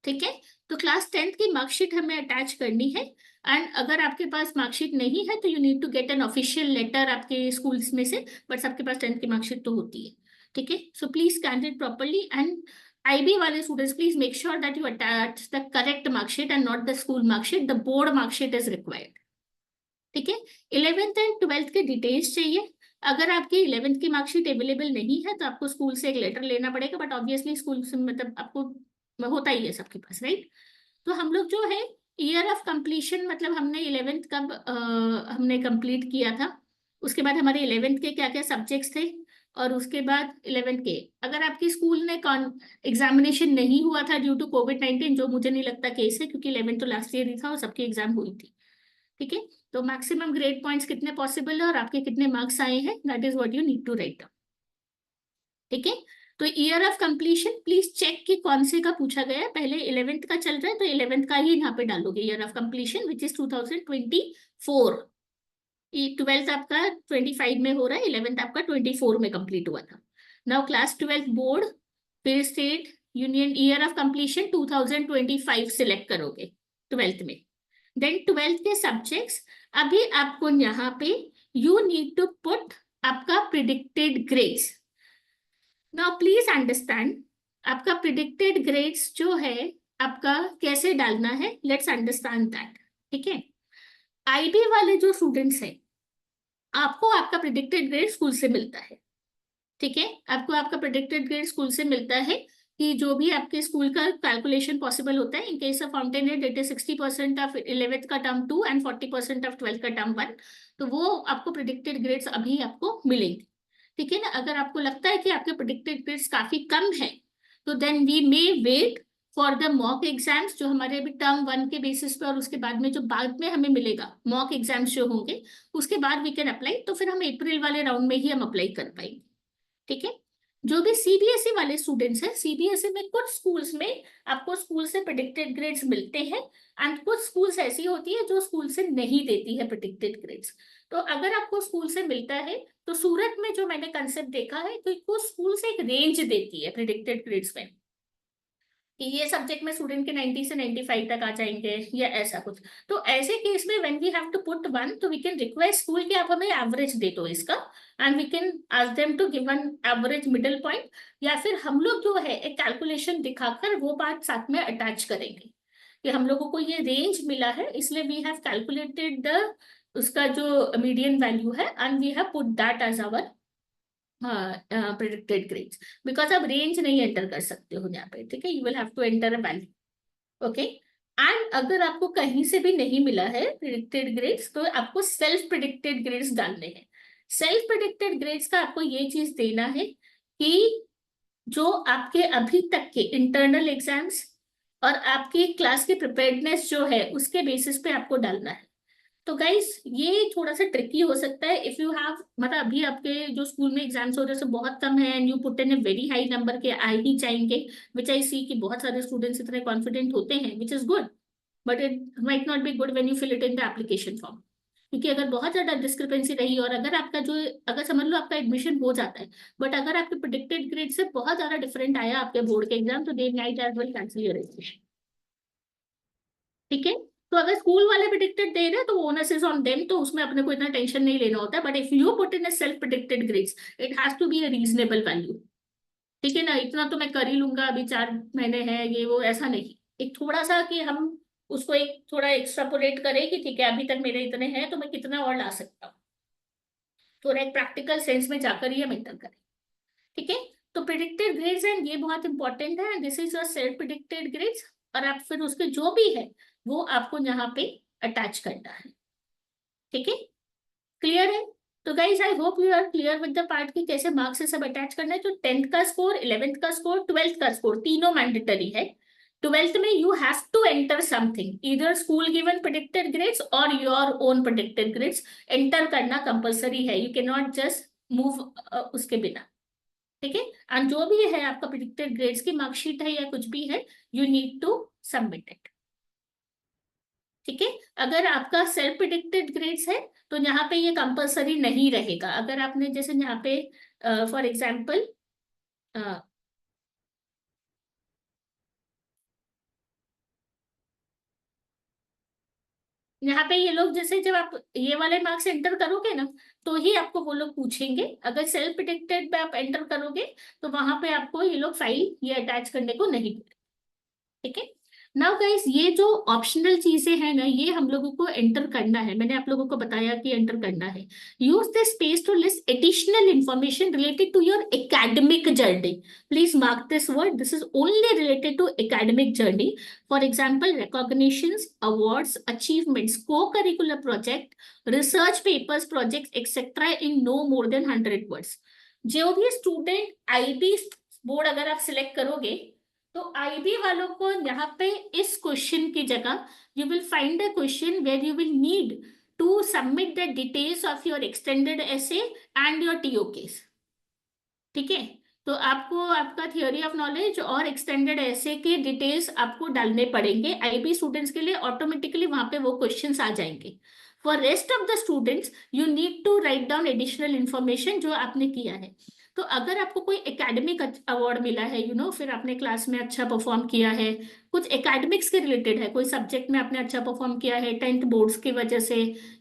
ठीक है, तो क्लास 10th की मार्कशीट हमें अटैच करनी है। एंड अगर आपके पास मार्कशीट नहीं है तो you need to get an official letter आपके स्कूल्स में से, बट सबके पास 10th की मार्कशीट तो होती है। ठीक है, so please scan it properly. And IB वाले students, please make sure that you attach the correct marksheet and not the school marksheet, the board marksheet is required. ठीक है, 11th एंड 12th के details चाहिए। अगर आपकी 11th की marksheet available नहीं है तो आपको स्कूल से एक लेटर लेना पड़ेगा, बट ऑब्वियसली स्कूल से मतलब आपको होता ही है सबके पास, राइट। तो हम लोग जो है ईयर ऑफ कंप्लीशन, मतलब हमने 11th कब हमने कंप्लीट किया था, उसके बाद हमारे 11th के क्या क्या सब्जेक्ट्स थे, और उसके बाद 11th के अगर आपकी स्कूल ने एग्जामिनेशन नहीं हुआ था ड्यू टू COVID-19, जो मुझे नहीं लगता केस है क्योंकि 11th तो लास्ट ईयर ही था और सबकी एग्जाम हुई थी। ठीक है, तो मैक्सिमम ग्रेड पॉइंट्स कितने पॉसिबल है और आपके कितने मार्क्स आए हैं, that is what you need to write down. ठीक है, तो year of completion please check कि कौन से का पूछा गया है। पहले 11th का चल रहा है तो 11th का ही यहाँ पे डालोगे, year of completion which is 2024। 12th आपका 25 में हो रहा है, 11th आपका 24 में कंप्लीट हुआ था। नाउ क्लास 12th बोर्ड, फिर state union, year of completion 2025 select करोगे 12th में। देन 12th के सब्जेक्ट्स, अभी आपको यहाँ पे यू नीड टू पुट आपका predicted grades. Now please understand, आपका प्रिडिक्टेड ग्रेड्स जो है आपका कैसे डालना है, लेट्स अंडरस्टैंड दैट। ठीक है, आईबी वाले जो स्टूडेंट्स हैं, आपको आपका प्रिडिक्टेड ग्रेड स्कूल से मिलता है। ठीक है, आपको आपका प्रिडिक्टेड ग्रेड स्कूल से मिलता है कि जो भी आपके स्कूल का कैलकुलेशन पॉसिबल होता है, in case of fountain head it is 60% of 11th का टर्म 2 एंड 40% ऑफ 12th का टर्म 1, तो वो आपको प्रिडिक्टेड ग्रेड्स अभी आपको मिलेंगे। ठीक है ना, अगर आपको लगता है कि आपके प्रिडिक्टेड ग्रेड्स काफी कम है तो then we may wait for the mock exams, जो हमारे अभी टर्म 1 के बेसिस पे और उसके बाद में जो बाद में हमें मिलेगा मॉक एग्जाम्स जो होंगे, उसके बाद वी कैन अप्लाई, तो फिर हम अप्रैल वाले राउंड में ही हम अप्लाई कर पाएंगे। ठीक है, जो भी सीबीएसई वाले स्टूडेंट्स हैं, सीबीएसई में कुछ स्कूल्स में आपको स्कूल से प्रेडिक्टेड ग्रेड्स मिलते हैं एंड कुछ स्कूल्स ऐसी होती है जो स्कूल से नहीं देती है प्रेडिक्टेड ग्रेड्स। तो अगर आपको स्कूल से मिलता है तो सूरत में जो मैंने कंसेप्ट देखा है कि कुछ स्कूल से एक रेंज देती है प्रेडिक्टेड ग्रेड्स में, कि ये सब्जेक्ट में स्टूडेंट के 90 से 95 तक आ जाएंगे या ऐसा कुछ। तो ऐसे केस में when we have to put 1, तो वी कैन रिक्वेस्ट स्कूल कि आप हमें एवरेज दे दो इसका, and we can ask them to give an average middle point, या फिर हम लोग जो है एक कैलकुलेशन दिखाकर वो बात साथ में अटैच करेंगे कि हम लोगों को ये रेंज मिला है, इसलिए वी हैव कैलकुलेटेड द उसका जो मीडियन वैल्यू है and we have put that as our predicted grades, because आप रेंज नहीं एंटर कर सकते हो यहाँ पे। ठीक है, you will have to enter a value. Okay, and अगर आपको कहीं से भी नहीं मिला है प्रिडिक्टेड ग्रेड्स तो आपको सेल्फ प्रिडिक्टेड ग्रेड्स डालने हैं। सेल्फ प्रिडिक्टेड ग्रेड्स का आपको ये चीज देना है कि जो आपके अभी तक के इंटरनल एग्जाम्स और आपकी क्लास की प्रिपेयर्डनेस जो है उसके बेसिस पे आपको डालना है। तो गाइस ये थोड़ा सा ट्रिकी हो सकता है इफ यू हैव, मतलब अभी आपके जो स्कूल में एग्जाम्स हो रहे हैं बहुत कम है and you put in a very high number के आ ही जाएंगे, विच आई सी कि बहुत सारे स्टूडेंट्स इतने कॉन्फिडेंट होते हैं, which is good, but it might not be good when you fill it in the application form. क्योंकि अगर बहुत ज्यादा डिस्क्रिपेंसी रही और अगर आपका जो, अगर समझ लो आपका एडमिशन हो जाता है बट अगर आपके प्रेडिक्टेड ग्रेड से बहुत ज्यादा डिफरेंट आया आपके बोर्ड के एग्जाम, तो they might as well cancel your admission. ठीक है, तो अगर स्कूल वाले प्रेडिक्टेड दे रहे हैं तो ओनस इज ऑन देम, तो उसमें अपने को इतना टेंशन नहीं लेना होता है, but if you put in a self predicted grades it has to be a reasonable value. ठीक है ना, इतना तो मैं कर ही लूंगा, अभी 4 महीने हैं ये वो, ऐसा नहीं। एक थोड़ा सा कि हम उसको एक थोड़ा एक्स्ट्रापोलेट करें कि ठीक है अभी तक मेरे इतने हैं तो मैं कितना और ला सकता हूँ, थोड़ा एक प्रैक्टिकल सेंस में जाकर ही हम एंटर करें। ठीक है, तो प्रिडिक्टेड ग्रेड्स हैं, ये बहुत इंपॉर्टेंट है, this is your self predicted grades, और आप फिर उसके जो भी है वो आपको यहाँ पे अटैच करना है। ठीक है, क्लियर है? तो guys I hope you are clear with the part की कैसे मार्क्स से सब अटैच करना है। तो 10th का स्कोर, 11th का स्कोर, 12th का स्कोर, तीनों मैंडेटरी है। 12th में you have to enter something, इधर स्कूल गिवन प्रेडिक्टेड ग्रेड्स और your own predicted grades enter करना कंपल्सरी है, you can not just move उसके बिना। ठीक है, एंड जो भी है आपका प्रेडिक्टेड ग्रेड्स की मार्कशीट है या कुछ भी है, you need to submit it. ठीक है, अगर आपका सेल्फ प्रेडिक्टेड ग्रेड्स है तो यहाँ पे ये कंपलसरी नहीं रहेगा। अगर आपने जैसे यहाँ पे फॉर एग्जाम्पल यहाँ पे ये लोग जैसे जब आप ये वाले मार्क्स एंटर करोगे ना तो ही आपको वो लोग पूछेंगे, अगर सेल्फ प्रेडिक्टेड पे आप एंटर करोगे तो वहां पे आपको ये लोग फाइल ये अटैच करने को नहीं बोलेंगे। ठीक है, नाउ गाइस ये जो ऑप्शनल चीजें हैं ना ये हम लोगों को एंटर करना है, मैंने आप लोगों को बताया कि एंटर करना है। Use this space to list additional information related to your academic journey. Please mark this word, this is only related to academic journey. For example recognitions, awards, achievements, cocurricular project, research papers, project etcetera in no more than 100 words. जो भी student IB board अगर आप select करोगे तो IB वालों को यहाँ पे इस क्वेश्चन की जगह you will find a question where you will need to submit the details of your extended essay and your TOKs. ठीक है, तो आपको आपका थियोरी ऑफ नॉलेज और एक्सटेंडेड ऐसे के डिटेल्स आपको डालने पड़ेंगे। आईबी स्टूडेंट्स के लिए ऑटोमेटिकली वहां पे वो क्वेश्चंस आ जाएंगे। For rest of the students you need to write down additional information जो आपने किया है। तो अगर आपको कोई एकेडमिक अवार्ड मिला है, फिर आपने क्लास में अच्छा परफॉर्म किया है, कुछ एकेडमिक्स के रिलेटेड है, कोई सब्जेक्ट में आपने अच्छा परफॉर्म किया है 10th बोर्ड्स की वजह से,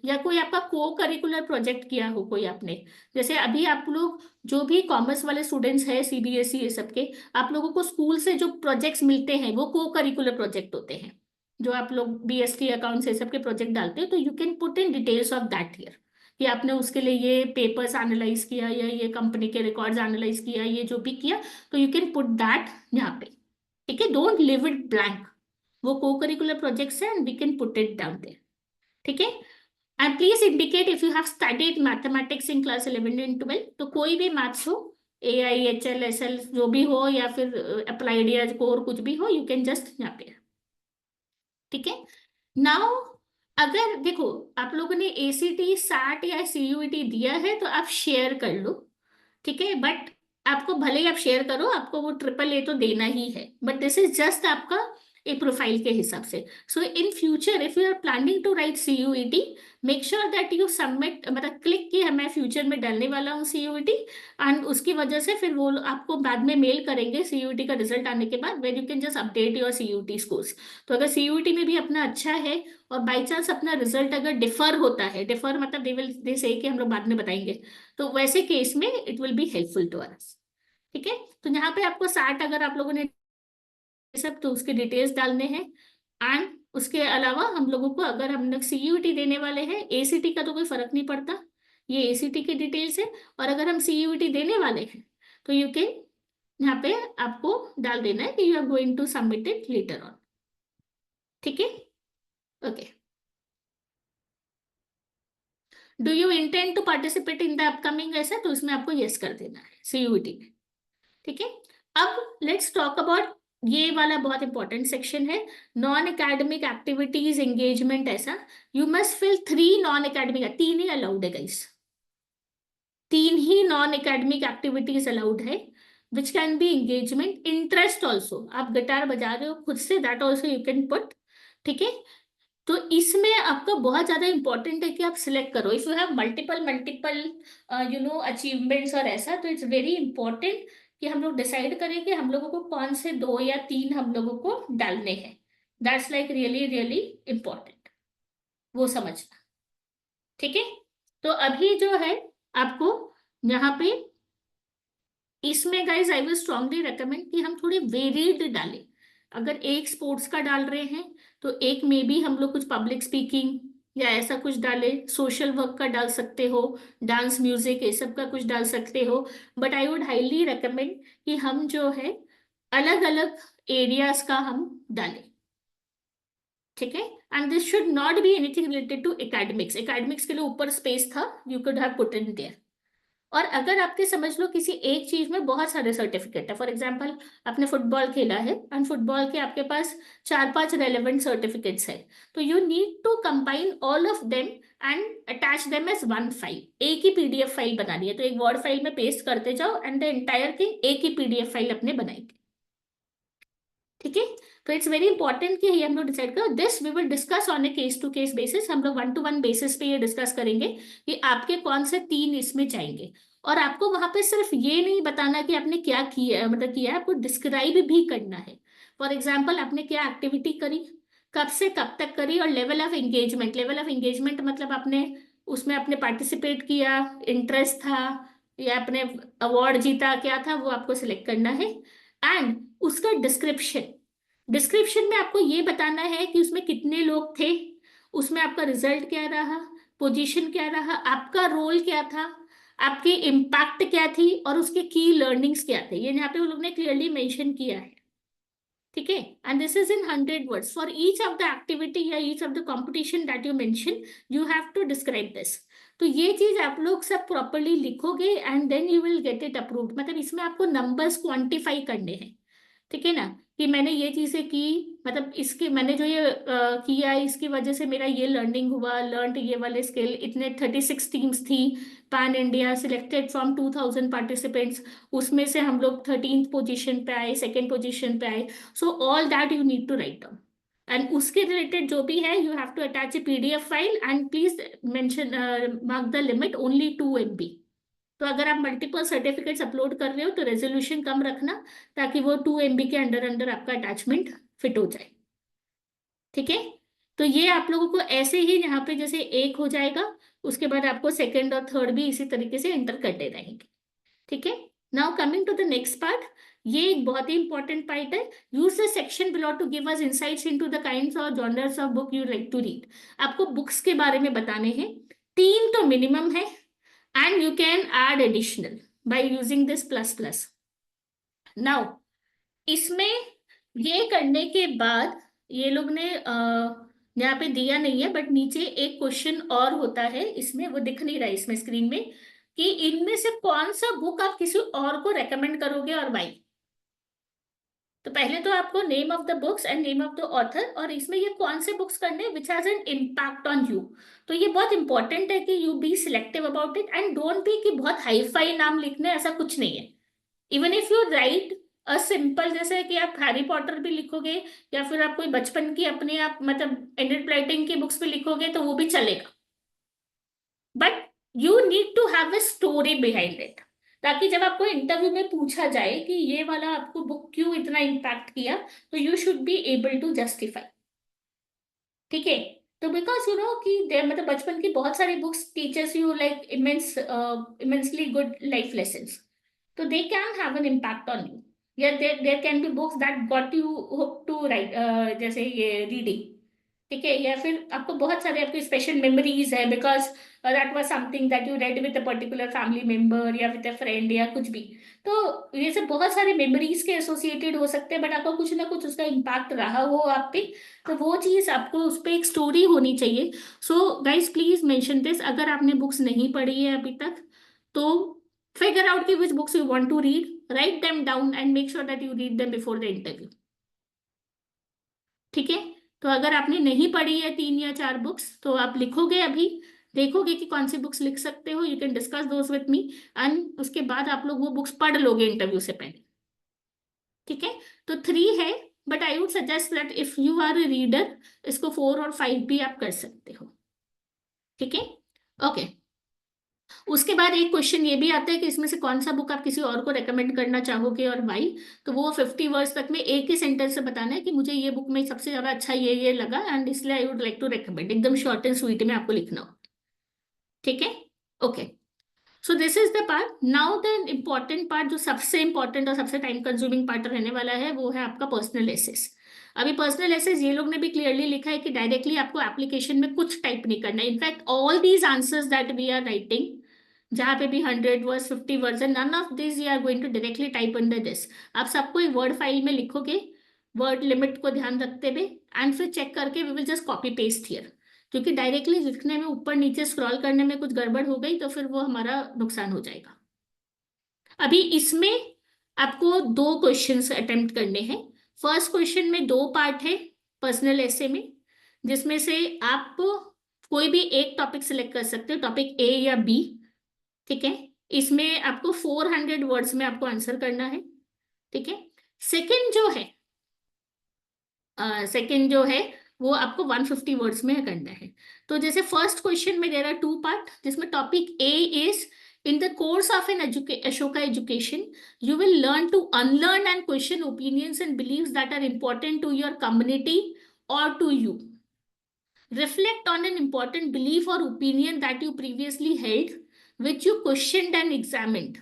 या कोई आपका को करिकुलर प्रोजेक्ट किया हो कोई आपने, जैसे अभी आप लोग जो भी कॉमर्स वाले स्टूडेंट्स हैं सीबीएसई ये सब के, आप लोगों को स्कूल से जो प्रोजेक्ट्स मिलते हैं वो को करिकुलर प्रोजेक्ट होते हैं, जो आप लोग बीएसटी अकाउंट्स ये सब के प्रोजेक्ट डालते हो, तो you can put in details of that here कि आपने उसके लिए ये पेपर्स एनालाइज किया या ये कंपनी के रिकॉर्ड्स एनालाइज किया, ये जो भी किया, तो यू कैन पुट दैट यहाँ पे। ठीक है, डोंट लिव इट ब्लैंक। वो को करिकुलर प्रोजेक्ट्स है and we can put it down there. ठीक है, and please indicate if you have studied mathematics in class 11 and 12, तो कोई भी मैथ्स हो, AIHL SL जो भी हो, या फिर अप्लाइड या कोर कुछ भी हो, यू कैन जस्ट यहाँ पे। ठीक है, नाउ अगर देखो आप लोगों ने ACT SAT या CUET दिया है तो आप शेयर कर लो। ठीक है, बट आपको भले ही आप शेयर करो, आपको वो AAA तो देना ही है, बट दिस इज जस्ट आपका एक प्रोफाइल के हिसाब से। So in future if you are planning to write CUET, make sure that you submit, मतलब क्लिक कि मैं फ्यूचर में डालने वाला हूँ CUET, एंड उसकी वजह से फिर वो आपको बाद में मेल करेंगे CUET का रिजल्ट आने के बाद, where you can just update your CUET scores. तो अगर CUET में भी अपना अच्छा है और बाई चांस अपना रिजल्ट अगर डिफर होता है, डिफर मतलब दे से कि हम लोग बाद में बताएंगे, तो वैसे केस में it will be helpful to us. ठीक है, तो यहाँ पे आपको 60 अगर आप लोगों ने सब, तो उसके डिटेल्स डालने हैं। एंड उसके अलावा हम लोगों को, अगर हम लोग CUET देने वाले हैं, ACT का तो कोई फर्क नहीं पड़ता, ये ACT की डिटेल्स है, और अगर हम CUET देने वाले हैं तो यू कैन यहाँ पे आपको डाल देना है कि you are going to submit it later on. ठीक है, okay. Do you intend to participate in the upcoming, ऐसा तो इसमें आपको यस कर देना है CUET में। ठीक है, अब लेट्स टॉक अबाउट, ये वाला बहुत इंपॉर्टेंट सेक्शन है, नॉन एकेडमिक एक्टिविटीज एंगेजमेंट। ऐसा you must fill 3 non academic, 3 ही अलाउड है गाइस, 3 ही नॉन एकेडमिक एक्टिविटीज अलाउड है, which can be engagement, interest also, आप गिटार बजा रहे हो खुद से, that also you can put. ठीक है, तो इसमें आपका बहुत ज्यादा इंपॉर्टेंट है कि आप सिलेक्ट करो, if you have multiple multiple achievements और ऐसा, तो इट्स वेरी इंपॉर्टेंट कि हम लोग डिसाइड करें कि हम लोगों को कौन से 2 या 3 हम लोगों को डालने हैं। That's like really really important, वो समझना। ठीक है, तो अभी जो है आपको यहाँ पे, इसमें guys I will strongly recommend कि हम थोड़े वेरिएड डालें। अगर एक स्पोर्ट्स का डाल रहे हैं तो एक में भी हम लोग कुछ पब्लिक स्पीकिंग या ऐसा कुछ डालें, सोशल वर्क का डाल सकते हो, डांस म्यूजिक ये सब का कुछ डाल सकते हो, but I would highly recommend कि हम जो है अलग अलग एरियाज का हम डालें। ठीक है, and this should not be anything related to academics, academics के लिए ऊपर स्पेस था, you could have put in there. और अगर आपके समझ लो किसी एक चीज में बहुत सारे सर्टिफिकेट है, फॉर एग्जांपल आपने फुटबॉल खेला है एंड फुटबॉल के आपके पास 4-5 रेलेवेंट सर्टिफिकेट्स है, तो you need to combine all of them and attach them as one file, एक ही PDF फाइल बनानी है, तो एक वर्ड फाइल में पेस्ट करते जाओ एंड द एंटायर थिंग एक ही PDF फाइल अपने बनाएंगे। ठीक है, तो इट्स वेरी इंपॉर्टेंट कि ये हम लोग डिसाइड करो, this we will discuss on a case to case basis, हम लोग 1-to-1 बेसिस पे ये डिस्कस करेंगे कि आपके कौन से 3 इसमें जाएंगे। और आपको वहां पे सिर्फ ये नहीं बताना कि आपने क्या किया, मतलब किया है, आपको डिस्क्राइब भी करना है। फॉर एग्जाम्पल आपने क्या एक्टिविटी करी, कब से कब तक करी, और level of engagement, level of engagement मतलब आपने उसमें आपने पार्टिसिपेट किया, इंटरेस्ट था, या आपने अवार्ड जीता, क्या था वो आपको सिलेक्ट करना है। एंड उसका डिस्क्रिप्शन, डिस्क्रिप्शन में आपको ये बताना है कि उसमें कितने लोग थे, उसमें आपका रिजल्ट क्या रहा, पोजीशन क्या रहा, आपका रोल क्या था, आपकी इम्पैक्ट क्या थी, और उसके की लर्निंग्स क्या थे, ये यहाँ पे वो लोग ने क्लियरली मेंशन किया है। ठीक है, and this is in 100 words for each of the activity या each of the competition that you mention, you have to describe this. तो ये चीज आप लोग सब प्रॉपरली लिखोगे and then you will get it approved, मतलब इसमें आपको नंबर्स क्वांटिफाई करने हैं। ठीक है ना, कि मैंने ये चीजें की, मतलब इसके मैंने जो ये किया इसकी वजह से मेरा ये लर्निंग हुआ, लर्न ये वाले स्किल। इतने 36 टीम्स थी pan India, selected from 2000 participants, उसमें से हम लोग 13th पोजीशन पे आए, सेकेंड पोजीशन पे आए। So all that you need to write down, and उसके रिलेटेड जो भी है you have to attach a PDF file, and please mention mark the limit only 2 MB। तो अगर आप मल्टीपल सर्टिफिकेट्स अपलोड कर रहे हो तो रेजोल्यूशन कम रखना, ताकि वो 2 MB के अंडर अंडर आपका अटैचमेंट फिट हो जाए। ठीक है, तो ये आप लोगों को ऐसे ही यहाँ पे जैसे एक हो जाएगा, उसके बाद आपको सेकंड और थर्ड भी इसी तरीके से एंटर करते रहेंगे। ठीक है, now coming to the next part, ये एक बहुत ही इंपॉर्टेंट पार्ट है। Use the section below to give us insights into the kinds और genres of book you like to read. आपको बुक्स के बारे में बताने हैं, 3 तो मिनिमम है, and you can add additional by using this plus plus. Now इसमें ये करने के बाद ये लोग ने यहाँ पे दिया नहीं है, बट नीचे एक क्वेश्चन और होता है, इसमें वो दिख नहीं रहा है इसमें स्क्रीन में, कि इनमें से कौन सा बुक आप किसी और को रेकमेंड करोगे और वाई। तो पहले तो आपको name of the books and name of the author, और इसमें ये कौन से बुक्स करने which has an impact on you. तो ये बहुत इंपॉर्टेंट है कि you be selective about it, and don't be कि बहुत हाई फाई नाम लिखने, ऐसा कुछ नहीं है। Even if you right a simple, जैसे कि आप हैरी पॉटर भी लिखोगे या फिर आप कोई बचपन की अपने आप मतलब एंड्रयू राइटिंग की बुक्स भी लिखोगे तो वो भी चलेगा, but you need to have a story behind it, ताकि जब आपको इंटरव्यू में पूछा जाए कि ये वाला आपको बुक क्यों इतना इम्पैक्ट किया, तो you should be able to justify. ठीक है, तो बिकॉज यू नो कि मतलब बचपन की बहुत सारी books teachers you like immensely good life lessons, तो they can have an impact on you. Yeah, there can be books that got you hooked to write, जैसे ये रीडिंग। ठीक है, या फिर आपको बहुत सारे आपकी स्पेशल मेमोरीज है because that was something that you read with a particular family member या विद अ फ्रेंड या कुछ भी। तो ये सब बहुत सारे मेमोरीज के एसोसिएटेड हो सकते हैं, बट आपका कुछ ना कुछ उसका इम्पैक्ट रहा हो आप पे, तो वो चीज आपको उस पर एक स्टोरी होनी चाहिए। So guys please mention this, अगर आपने बुक्स नहीं पढ़ी है अभी तक तो figure out ki which books you want to read, write them down and make sure that you read them before the interview. ठीक है, तो अगर आपने नहीं पढ़ी है 3 या 4 बुक्स तो आप लिखोगे अभी, देखोगे कि कौन सी बुक्स लिख सकते हो, you can discuss those with me, and उसके बाद आप लोग वो बुक्स पढ़ लोगे इंटरव्यू से पहले। ठीक है, तो 3 है, but I would suggest that if you are a reader इसको 4 और 5 भी आप कर सकते हो। ठीक है, ओके। उसके बाद एक क्वेश्चन ये भी आता है कि इसमें से कौन सा बुक आप किसी और को रेकमेंड करना चाहोगे और वाई। तो वो 50 वर्ड्स तक में एक ही सेंटेंस से बताना है कि मुझे ये बुक में सबसे ज्यादा अच्छा ये लगा एंड इसलिए I would like to recommend, एकदम शॉर्ट एंड स्वीट में आपको लिखना हो। ठीक है, okay. So this is the part. Now the important part, जो सबसे इंपॉर्टेंट और सबसे टाइम कंज्यूमिंग पार्ट रहने वाला है, वो है आपका पर्सनल एसेस। अभी पर्सनल एसेस ये लोग ने भी क्लियरली लिखा है कि डायरेक्टली आपको एप्लीकेशन में कुछ टाइप नहीं करना है। In fact all these answers that we are writing, जहां पे भी 100 वर्ड्स 50 वर्ड्स है, none of this you are going to directly type under this. आप सबको एक वर्ड फाइल में लिखोगे, वर्ड लिमिट को ध्यान रखते हुए, एंड फिर चेक करके we will just copy paste here, क्योंकि डायरेक्टली लिखने में ऊपर नीचे स्क्रॉल करने में कुछ गड़बड़ हो गई तो फिर वो हमारा नुकसान हो जाएगा। अभी इसमें आपको 2 क्वेश्चंस अटेम्प्ट करने हैं। फर्स्ट क्वेश्चन में 2 पार्ट है पर्सनल ऐसे में, जिसमें से आप कोई भी एक टॉपिक सिलेक्ट कर सकते हो, टॉपिक ए या बी। ठीक है, इसमें आपको 400 वर्ड्स में आपको आंसर करना है। ठीक है, सेकंड जो है सेकंड जो है वो आपको 150 वर्ड्स में करना है। तो जैसे फर्स्ट क्वेश्चन में देयर आर 2 पार्ट, जिसमें topic A is in the course of an Ashoka education you will learn to unlearn and question opinions and beliefs that are important to your community और to you. Reflect on an important belief or opinion that you previously held, which you questioned and examined.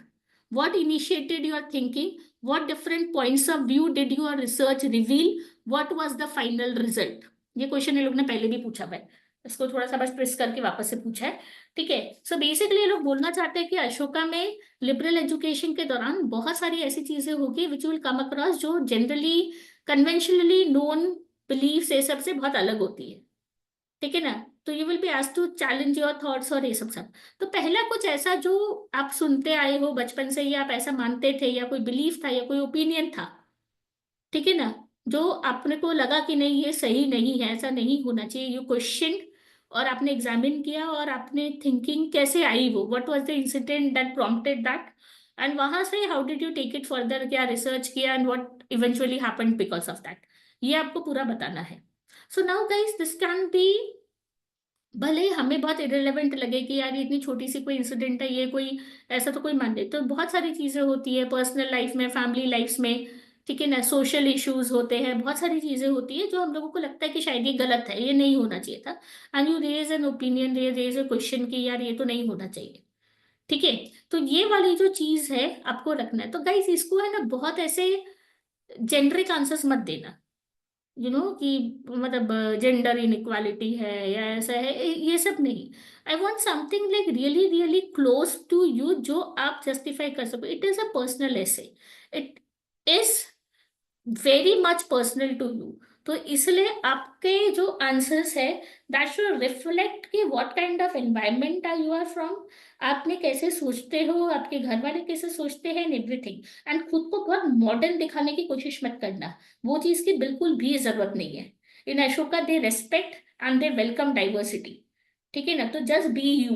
What initiated your thinking? What different points of view did your research reveal? What was the final result? ये question ये लोग ने पहले भी पूछा है, इसको थोड़ा सा बस ट्विस्ट करके वापस से पूछा है। ठीक है, सो बेसिकली ये लोग बोलना चाहते हैं कि अशोका में लिबरल एजुकेशन के दौरान बहुत सारी ऐसी चीजें होगी विच विल कम अक्रॉस, जो जनरली कन्वेंशनली नोन बिलीफ से सबसे बहुत अलग होती है। ठीक है ना, तो you will be asked to challenge your thoughts और ये सब। तो पहला कुछ ऐसा जो आप सुनते आए हो बचपन से, या आप ऐसा मानते थे, या कोई बिलीफ था या कोई ओपिनियन था, ठीक है ना, जो आपने को लगा कि नहीं ये सही नहीं है, ऐसा नहीं होना चाहिए, यू क्वेश्चन, और आपने एग्जामिन किया और आपने थिंकिंग कैसे आई, वो what was the incident that prompted that, and वहां से how did you take it further, क्या रिसर्च किया and what eventually happened because of that, ये आपको पूरा बताना है। So now guys this can be, भले ही हमें बहुत इरेलेवेंट लगे कि यार ये इतनी छोटी सी कोई इंसिडेंट है, ये कोई ऐसा तो कोई मान ले, तो बहुत सारी चीजें होती है पर्सनल लाइफ में, फैमिली लाइफ में, ठीक है ना, सोशल इश्यूज होते हैं, बहुत सारी चीजें होती है जो हम लोगों को लगता है कि शायद ये गलत है, ये नहीं होना चाहिए था, and you raise an opinion, raise a question कि यार ये तो नहीं होना चाहिए। ठीक है, तो ये वाली जो चीज है आपको रखना है। तो गाइस इसको है ना बहुत ऐसे जेनरिक आंसर्स मत देना, कि मतलब जेंडर इनइक्वालिटी है या ऐसा है, ये सब नहीं। I want something like really really close to you, जो आप जस्टिफाई कर सको। It is a personal essay, it is very much personal to you. तो इसलिए आपके जो आंसर्स है दैट शुड रिफ्लेक्ट कि what kind of environment are you are from, आपने कैसे सोचते हो, आपके घर वाले कैसे सोचते हैं, एवरीथिंग। एंड खुद को बहुत मॉडर्न दिखाने की कोशिश मत करना, वो चीज की बिल्कुल भी जरूरत नहीं है। In Ashoka they respect and they welcome diversity, ठीक है ना, तो जस्ट बी यू,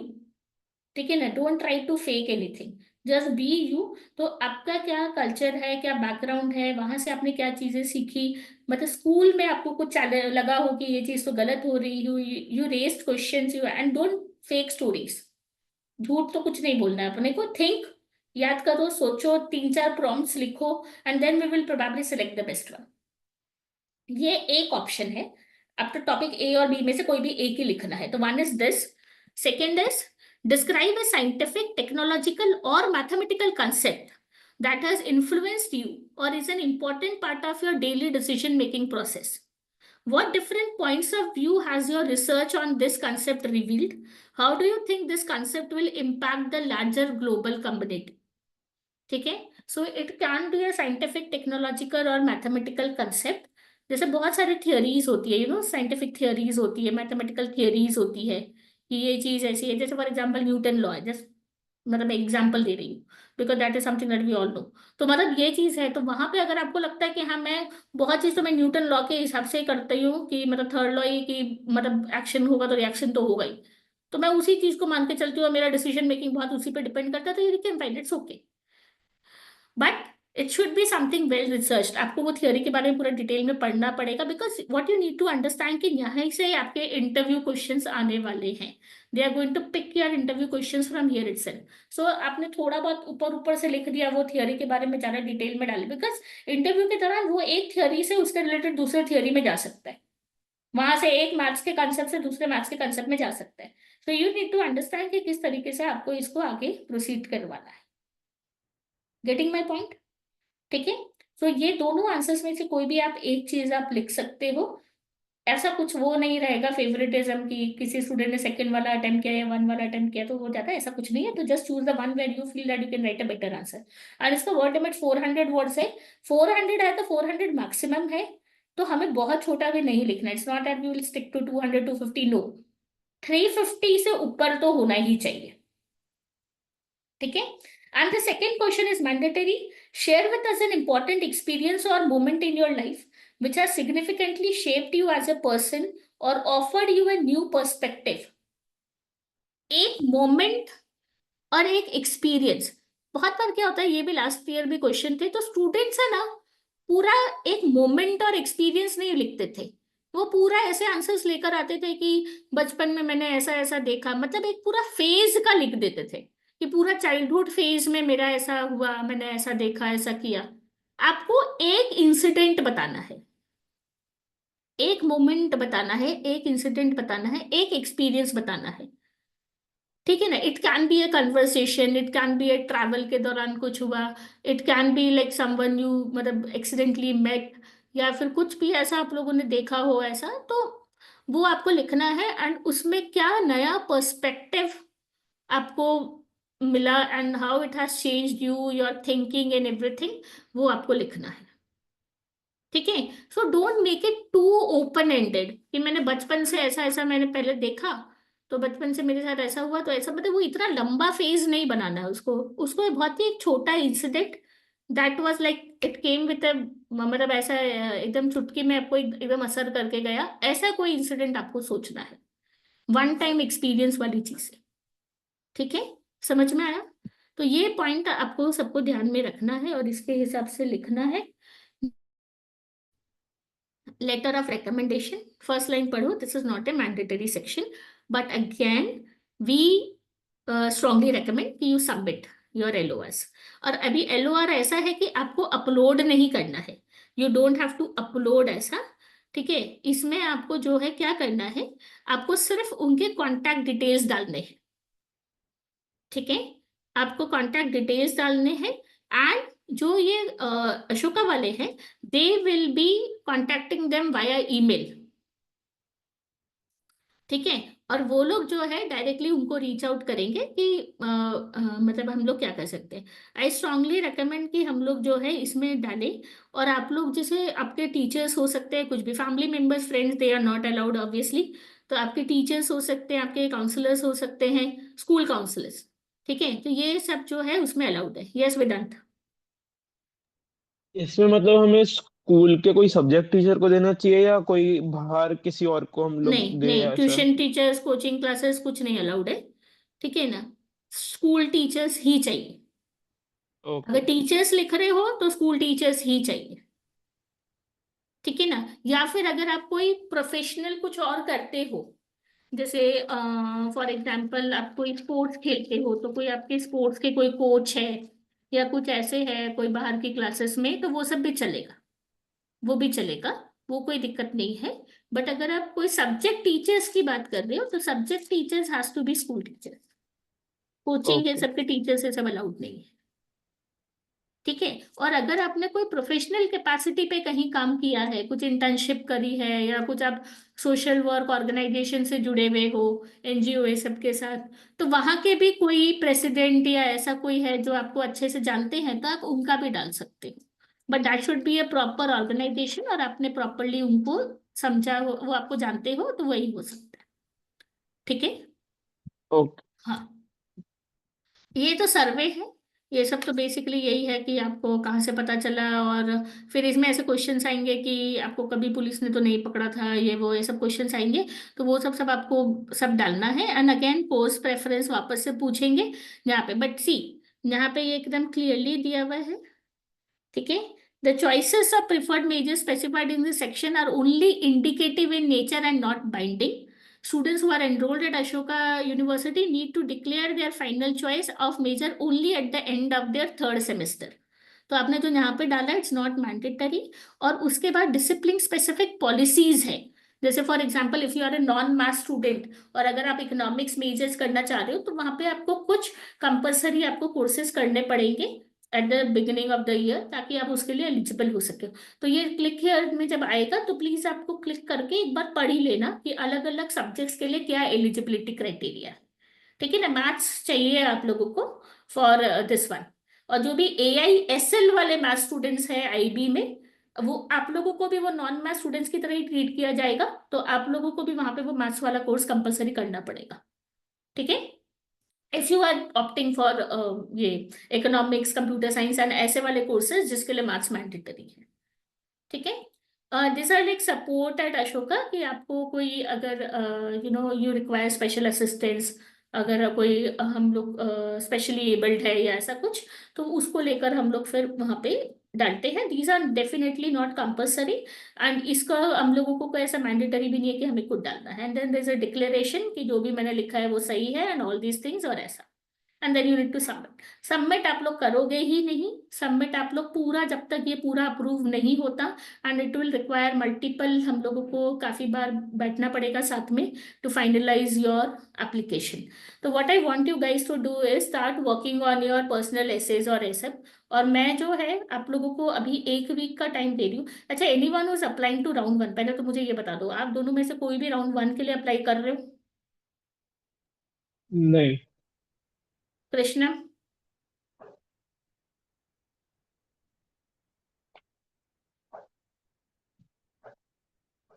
ठीक है ना, don't try to fake anything, just be you. तो आपका क्या कल्चर है, क्या बैकग्राउंड है, वहां से आपने क्या चीजें सीखी, मतलब स्कूल में आपको कुछ लगा हो कि ये चीज तो गलत हो रही, you raised questions, you and don't fake stories. झूठ तो कुछ नहीं बोलना है अपने को, थिंक, याद करो, सोचो, तीन चार प्रॉम्प्ट्स लिखो, and then we will probably select the best one. ये एक ऑप्शन है। अब तो टॉपिक ए और बी में से कोई भी एक ही लिखना है, तो one is this. Second is describe a scientific, technological और mathematical concept that has influenced you or is an important part of your daily decision making process. What different points of view has your research on this concept revealed? How do you think this concept will impact the larger global community? ठीक है, so it can be a scientific, technological और mathematical concept. जैसे बहुत सारी theories होती है, scientific theories होती है, मैथमेटिकल थियोरीज होती है कि ये चीज ऐसी है, जैसे फॉर एग्जांपल न्यूटन लॉ है, जस्ट मतलब मैं एग्जांपल दे रही हूँ, because that is something that we all know. तो मतलब ये चीज है, तो वहां पे अगर आपको लगता है कि हाँ मैं बहुत चीज तो मैं न्यूटन लॉ के हिसाब से ही करती हूँ, कि मतलब थर्ड लॉ ही कि मतलब एक्शन होगा तो रिएक्शन तो होगा ही, तो मैं उसी चीज को मान के चलती हूँ और मेरा डिसीजन मेकिंग बहुत उसी पे डिपेंड करता है, तो you can find its okay, but it should be something well researched. आपको वो थियोरी के बारे में पूरा डिटेल में पढ़ना पड़ेगा, because what you need to understand कि यहाँ से आपके इंटरव्यू क्वेश्चंस आने वाले हैं, they are going to pick your interview questions from here itself. So आपने थोड़ा बहुत ऊपर ऊपर से लिख दिया, वो थियोरी के बारे में ज्यादा डिटेल में डाले, बिकॉज इंटरव्यू के दौरान वो एक थियोरी से उसके रिलेटेड दूसरे थियोरी में जा सकता है, वहां से एक मैथ्स के कंसेप्ट से दूसरे मैथ्स के कंसेप्ट में जा सकता है। So you need to understand कि किस तरीके से आपको इसको आगे प्रोसीड करवाना है। Getting my point? ठीक है, तो ये दोनों आंसर्स में से कोई भी आप एक चीज आप लिख सकते हो। ऐसा कुछ वो नहीं रहेगा फेवरेटिज्म की किसी स्टूडेंट ने सेकंड वाला अटेम्प्ट किया या वन वाला अटेम्प्ट किया तो हो जाता है, ऐसा कुछ नहीं है। तो just choose the one where you feel that you can write a better answer. और इसका वर्ड लिमिट 400 वर्ड्स है, 400 है तो 400 मैक्सिमम है, तो हमें बहुत छोटा भी नहीं लिखना। It's not that we will stick to 200 250, no, 350 से ऊपर तो होना ही चाहिए। ठीक है, and the second question is mandatory. Share with us an important experience or moment in your life which has significantly shaped you as a person or offered you a new perspective. एक moment और एक experience. बहुत बार क्या होता है, ये भी last year भी क्वेश्चन थे, तो स्टूडेंट्स है ना पूरा एक मोमेंट और एक्सपीरियंस नहीं लिखते थे, वो पूरा ऐसे आंसर्स लेकर आते थे कि बचपन में मैंने ऐसा ऐसा देखा, मतलब एक पूरा फेज का लिख देते थे कि पूरा चाइल्डहुड फेज में मेरा ऐसा हुआ, मैंने ऐसा देखा, ऐसा किया। आपको एक इंसिडेंट बताना है, एक मोमेंट बताना है, एक इंसिडेंट बताना है, एक एक्सपीरियंस बताना है। ठीक है ना, it can be a conversation, it can be a travel के दौरान कुछ हुआ, it can be like someone you मतलब एक्सीडेंटली मेट, या फिर कुछ भी ऐसा आप लोगों ने देखा हो ऐसा, तो वो आपको लिखना है। एंड उसमें क्या नया पर्सपेक्टिव आपको मिला and how it has changed you, your thinking and everything, वो आपको लिखना है। ठीक है, so don't make it to open ended कि मैंने बचपन से ऐसा ऐसा मैंने पहले देखा, तो बचपन से मेरे साथ ऐसा हुआ, तो ऐसा, मतलब वो इतना लंबा फेज नहीं बनाना है उसको। उसको बहुत ही एक छोटा incident that was like it came with मतलब ऐसा एकदम चुटकी में आपको एकदम असर करके गया, ऐसा कोई इंसिडेंट आपको सोचना है, वन टाइम एक्सपीरियंस वाली चीज है। ठीक है, समझ में आया? तो ये पॉइंट आपको सबको ध्यान में रखना है और इसके हिसाब से लिखना है। Letter of recommendation, first line पढ़ो, this is not a mandatory section, but again we strongly recommend कि यू सबमिट योर एलओआर। और अभी एलओआर ऐसा है कि आपको अपलोड नहीं करना है, you don't have to upload ऐसा। ठीक है, इसमें आपको जो है क्या करना है, आपको सिर्फ उनके कॉन्टैक्ट डिटेल्स डालने हैं। ठीक है, आपको कॉन्टैक्ट डिटेल्स डालने हैं, एंड जो ये अशोका वाले हैं, they will be contacting them via email. ठीक है, और वो लोग जो है डायरेक्टली उनको रीच आउट करेंगे कि मतलब हम लोग क्या कर सकते हैं। आई स्ट्रांगली रेकमेंड कि हम लोग जो है इसमें डालें। और आप लोग जैसे आपके टीचर्स हो सकते हैं, कुछ भी family members, friends, they are not allowed obviously. तो आपके टीचर्स हो सकते हैं, आपके काउंसलर्स हो सकते हैं, स्कूल काउंसलर्स। ठीक है, तो ये सब जो है उसमें अलाउड है। यस वेदांत? इसमें मतलब हमें स्कूल के कोई सब्जेक्ट टीचर को देना चाहिए या कोई बाहर किसी और को हम लोग नहीं दे नहीं, ऐसा? ट्यूशन टीचर्स, कोचिंग क्लासेस कुछ नहीं अलाउड है। ठीक है ना, स्कूल टीचर्स ही चाहिए। ओके। अगर टीचर्स लिख रहे हो तो स्कूल टीचर्स ही चाहिए। ठीक है ना, या फिर अगर आप कोई प्रोफेशनल कुछ और करते हो, जैसे फॉर एग्जांपल आप कोई स्पोर्ट्स खेलते हो, तो कोई आपके स्पोर्ट्स के कोई कोच है या कुछ ऐसे है कोई बाहर की क्लासेस में, तो वो सब भी चलेगा, वो भी चलेगा, वो कोई दिक्कत नहीं है। बट अगर आप कोई सब्जेक्ट टीचर्स की बात कर रहे हो तो subject teachers has to be school teachers, coaching के ओके। सबके टीचर्स ये सब अलाउड नहीं है। ठीक है, और अगर आपने कोई प्रोफेशनल कैपेसिटी पे कहीं काम किया है, कुछ इंटर्नशिप करी है, या कुछ आप सोशल वर्क ऑर्गेनाइजेशन से जुड़े हुए हो, एनजीओ ये सब के साथ, तो वहां के भी कोई प्रेसिडेंट या ऐसा कोई है जो आपको अच्छे से जानते हैं, तो आप उनका भी डाल सकते हो। But that should be a proper organisation, और आपने प्रॉपरली उनको समझा हो, वो आपको जानते हो, तो वही हो सकता है। ठीक है। ओके। हाँ, ये तो सर्वे है। ये सब तो बेसिकली यही है कि आपको कहाँ से पता चला, और फिर इसमें ऐसे क्वेश्चंस आएंगे कि आपको कभी पुलिस ने तो नहीं पकड़ा था, ये सब क्वेश्चंस आएंगे। तो वो सब सब आपको सब डालना है, एंड अगेन पोस्ट प्रेफरेंस वापस से पूछेंगे यहाँ पे, बट सी यहाँ पे ये एकदम क्लियरली दिया हुआ है। ठीक है, the choices of preferred majors specified in this section are only indicative in nature and not binding. Students who are enrolled at Ashoka University need to declare their final choice of major only at the end of their third semester. तो आपने जो यहाँ पे डाला it's not mandatory. और उसके बाद discipline specific policies है। जैसे for example if you are a non maths student और अगर आप इकोनॉमिक्स मेजर्स करना चाह रहे हो, तो वहां पे आपको कुछ कंपलसरी आपको कोर्सेज करने पड़ेंगे at the beginning of the year, ताकि आप उसके लिए एलिजिबल हो सके। तो ये क्लिक हियर में जब आएगा तो प्लीज आपको क्लिक करके एक बार पढ़ ही लेना कि अलग अलग सब्जेक्ट्स के लिए क्या एलिजिबिलिटी क्राइटेरिया है। ठीक है ना, मैथ्स चाहिए आप लोगों को फॉर दिस वन। और जो भी AISL वाले मैथ स्टूडेंट्स हैं IB में, वो आप लोगों को भी वो नॉन मैथ स्टूडेंट्स की तरह ही ट्रीट किया जाएगा, तो आप लोगों को भी वहां पे वो मैथ्स वाला कोर्स कंपलसरी करना पड़ेगा। ठीक है, if you are opting for ये इकोनॉमिक्स, कंप्यूटर साइंस एंड ऐसे वाले कोर्सेज जिसके लिए मैथ्स मैंडेटरी है। ठीक है, this are like support at Ashoka कि आपको कोई अगर यू रिक्वायर स्पेशल असिस्टेंस, अगर कोई हम लोग स्पेशली एबल्ड है या ऐसा कुछ, तो उसको लेकर हम लोग फिर वहां पे डालते हैं। These are definitely not compulsory, and इसका हम लोगों को कोई ऐसा मैंडेटरी भी नहीं है कि हमें खुद डालना है। And then there is a declaration कि जो भी मैंने लिखा है वो सही है एंड ऑल दीज थिंग्स, और ऐसा। And then you need to submit. Submit आप लोग करोगे ही नहीं, सबमिट आप लोग पूरा जब तक ये पूरा अप्रूव नहीं होता, and it will require multiple, हम लोगों को काफी बार बैठना पड़ेगा साथ में टू फाइनलाइज योर एप्लीकेशन। तो what I want you guys to do is start working on your personal essays और ऐसे। और मैं जो है आप लोगों को अभी 1 वीक का टाइम दे रही हूँ। अच्छा, anyone who is applying to round 1, पहले तो मुझे ये बता दो, आप दोनों में से कोई भी राउंड 1 के लिए अप्लाई कर रहे हो? नहीं। Krishna?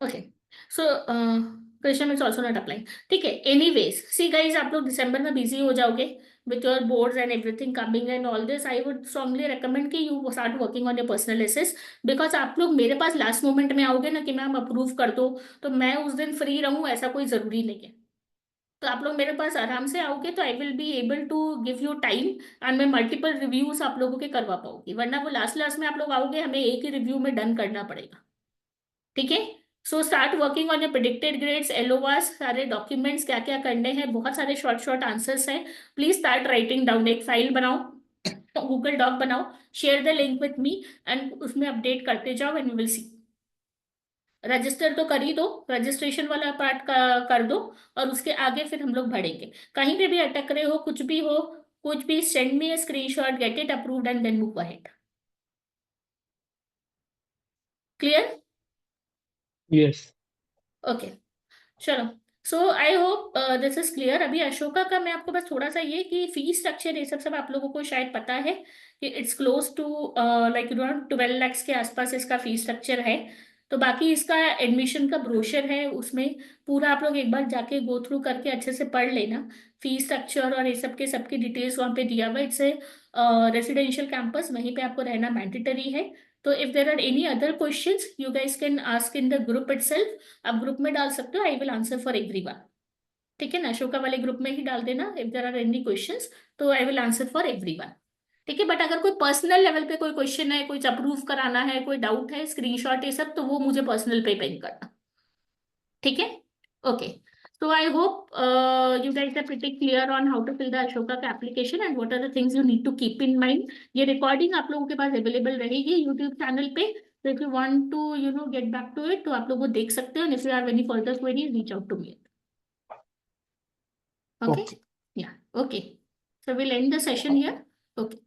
Okay, so Krishna is also not applying. ठीक है, एनीवेज सी गाइज, आप लोग दिसंबर में बिजी हो जाओगे, with your boards and everything coming and all this, I would strongly recommend कि you start working on your personal essays, because आप लोग मेरे पास लास्ट मोमेंट में आओगे ना कि मैम अप्रूव कर दो, तो मैं उस दिन फ्री रहूं ऐसा कोई जरूरी नहीं है। तो आप लोग मेरे पास आराम से आओगे तो I will be able to give you time, and मैं मल्टीपल रिव्यूज आप लोगों के करवा पाऊंगी, वरना वो लास्ट लास्ट में आप लोग आओगे हमें एक ही रिव्यू में डन करना पड़ेगा। ठीक है, so start working on your predicted grades, LORs, सारे डॉक्यूमेंट्स क्या क्या करने हैं, बहुत सारे शॉर्ट शॉर्ट आंसर्स हैं, प्लीज स्टार्ट राइटिंग डाउन, एक फाइल बनाओ, गूगल डॉक बनाओ, share the link with me, and उसमें अपडेट करते जाओ and we will see. Register तो कर ही दो, रजिस्ट्रेशन वाला पार्ट का कर दो, और उसके आगे फिर हम लोग बढ़ेंगे। कहीं पे भी अटक रहे हो, कुछ भी हो, कुछ भी, send me a screenshot, get it approved and then move ahead. Clear? Yes. Okay, चलो, so I hope this is clear. अभी अशोका का मैं आपको बस थोड़ा सा ये कि फी स्ट्रक्चर ये सब आप लोगों को शायद पता है कि it's close to like 12 lakhs के आसपास इसका फी स्ट्रक्चर है। तो बाकी इसका एडमिशन का ब्रोशर है, उसमें पूरा आप लोग एक बार जाके गो थ्रू करके अच्छे से पढ़ लेना, फी स्ट्रक्चर और ये सब के सबकी डिटेल्स वहाँ पे दिया हुआ है। इट्स ए रेसिडेंशियल कैंपस, वहीं पे आपको रहना मैंडेटरी है। तो if there are any other questions you guys can ask in the group itself, आप ग्रुप में डाल सकते हो, I will answer for everyone. ठीक है ना, अशोका वाले ग्रुप में ही डाल देना if there are any questions, तो I will answer for everyone. ठीक है, बट अगर कोई पर्सनल लेवल पे कोई क्वेश्चन है, कुछ अप्रूव कराना है, कोई डाउट है, स्क्रीनशॉट ये सब, तो वो मुझे पर्सनल पे पिंग करना। ठीक है, okay, so I hope you guys are pretty clear on how to fill the Ashoka का application and what are the things you need to keep in mind. ये recording आप लोगों के पास available रहेगी YouTube चैनल पे, so if you want to get back to it, तो आप लोग वो देख सकते हो, and if you have any further queries reach out to me. Okay, okay. yeah, okay, so we'll end the session here. Okay.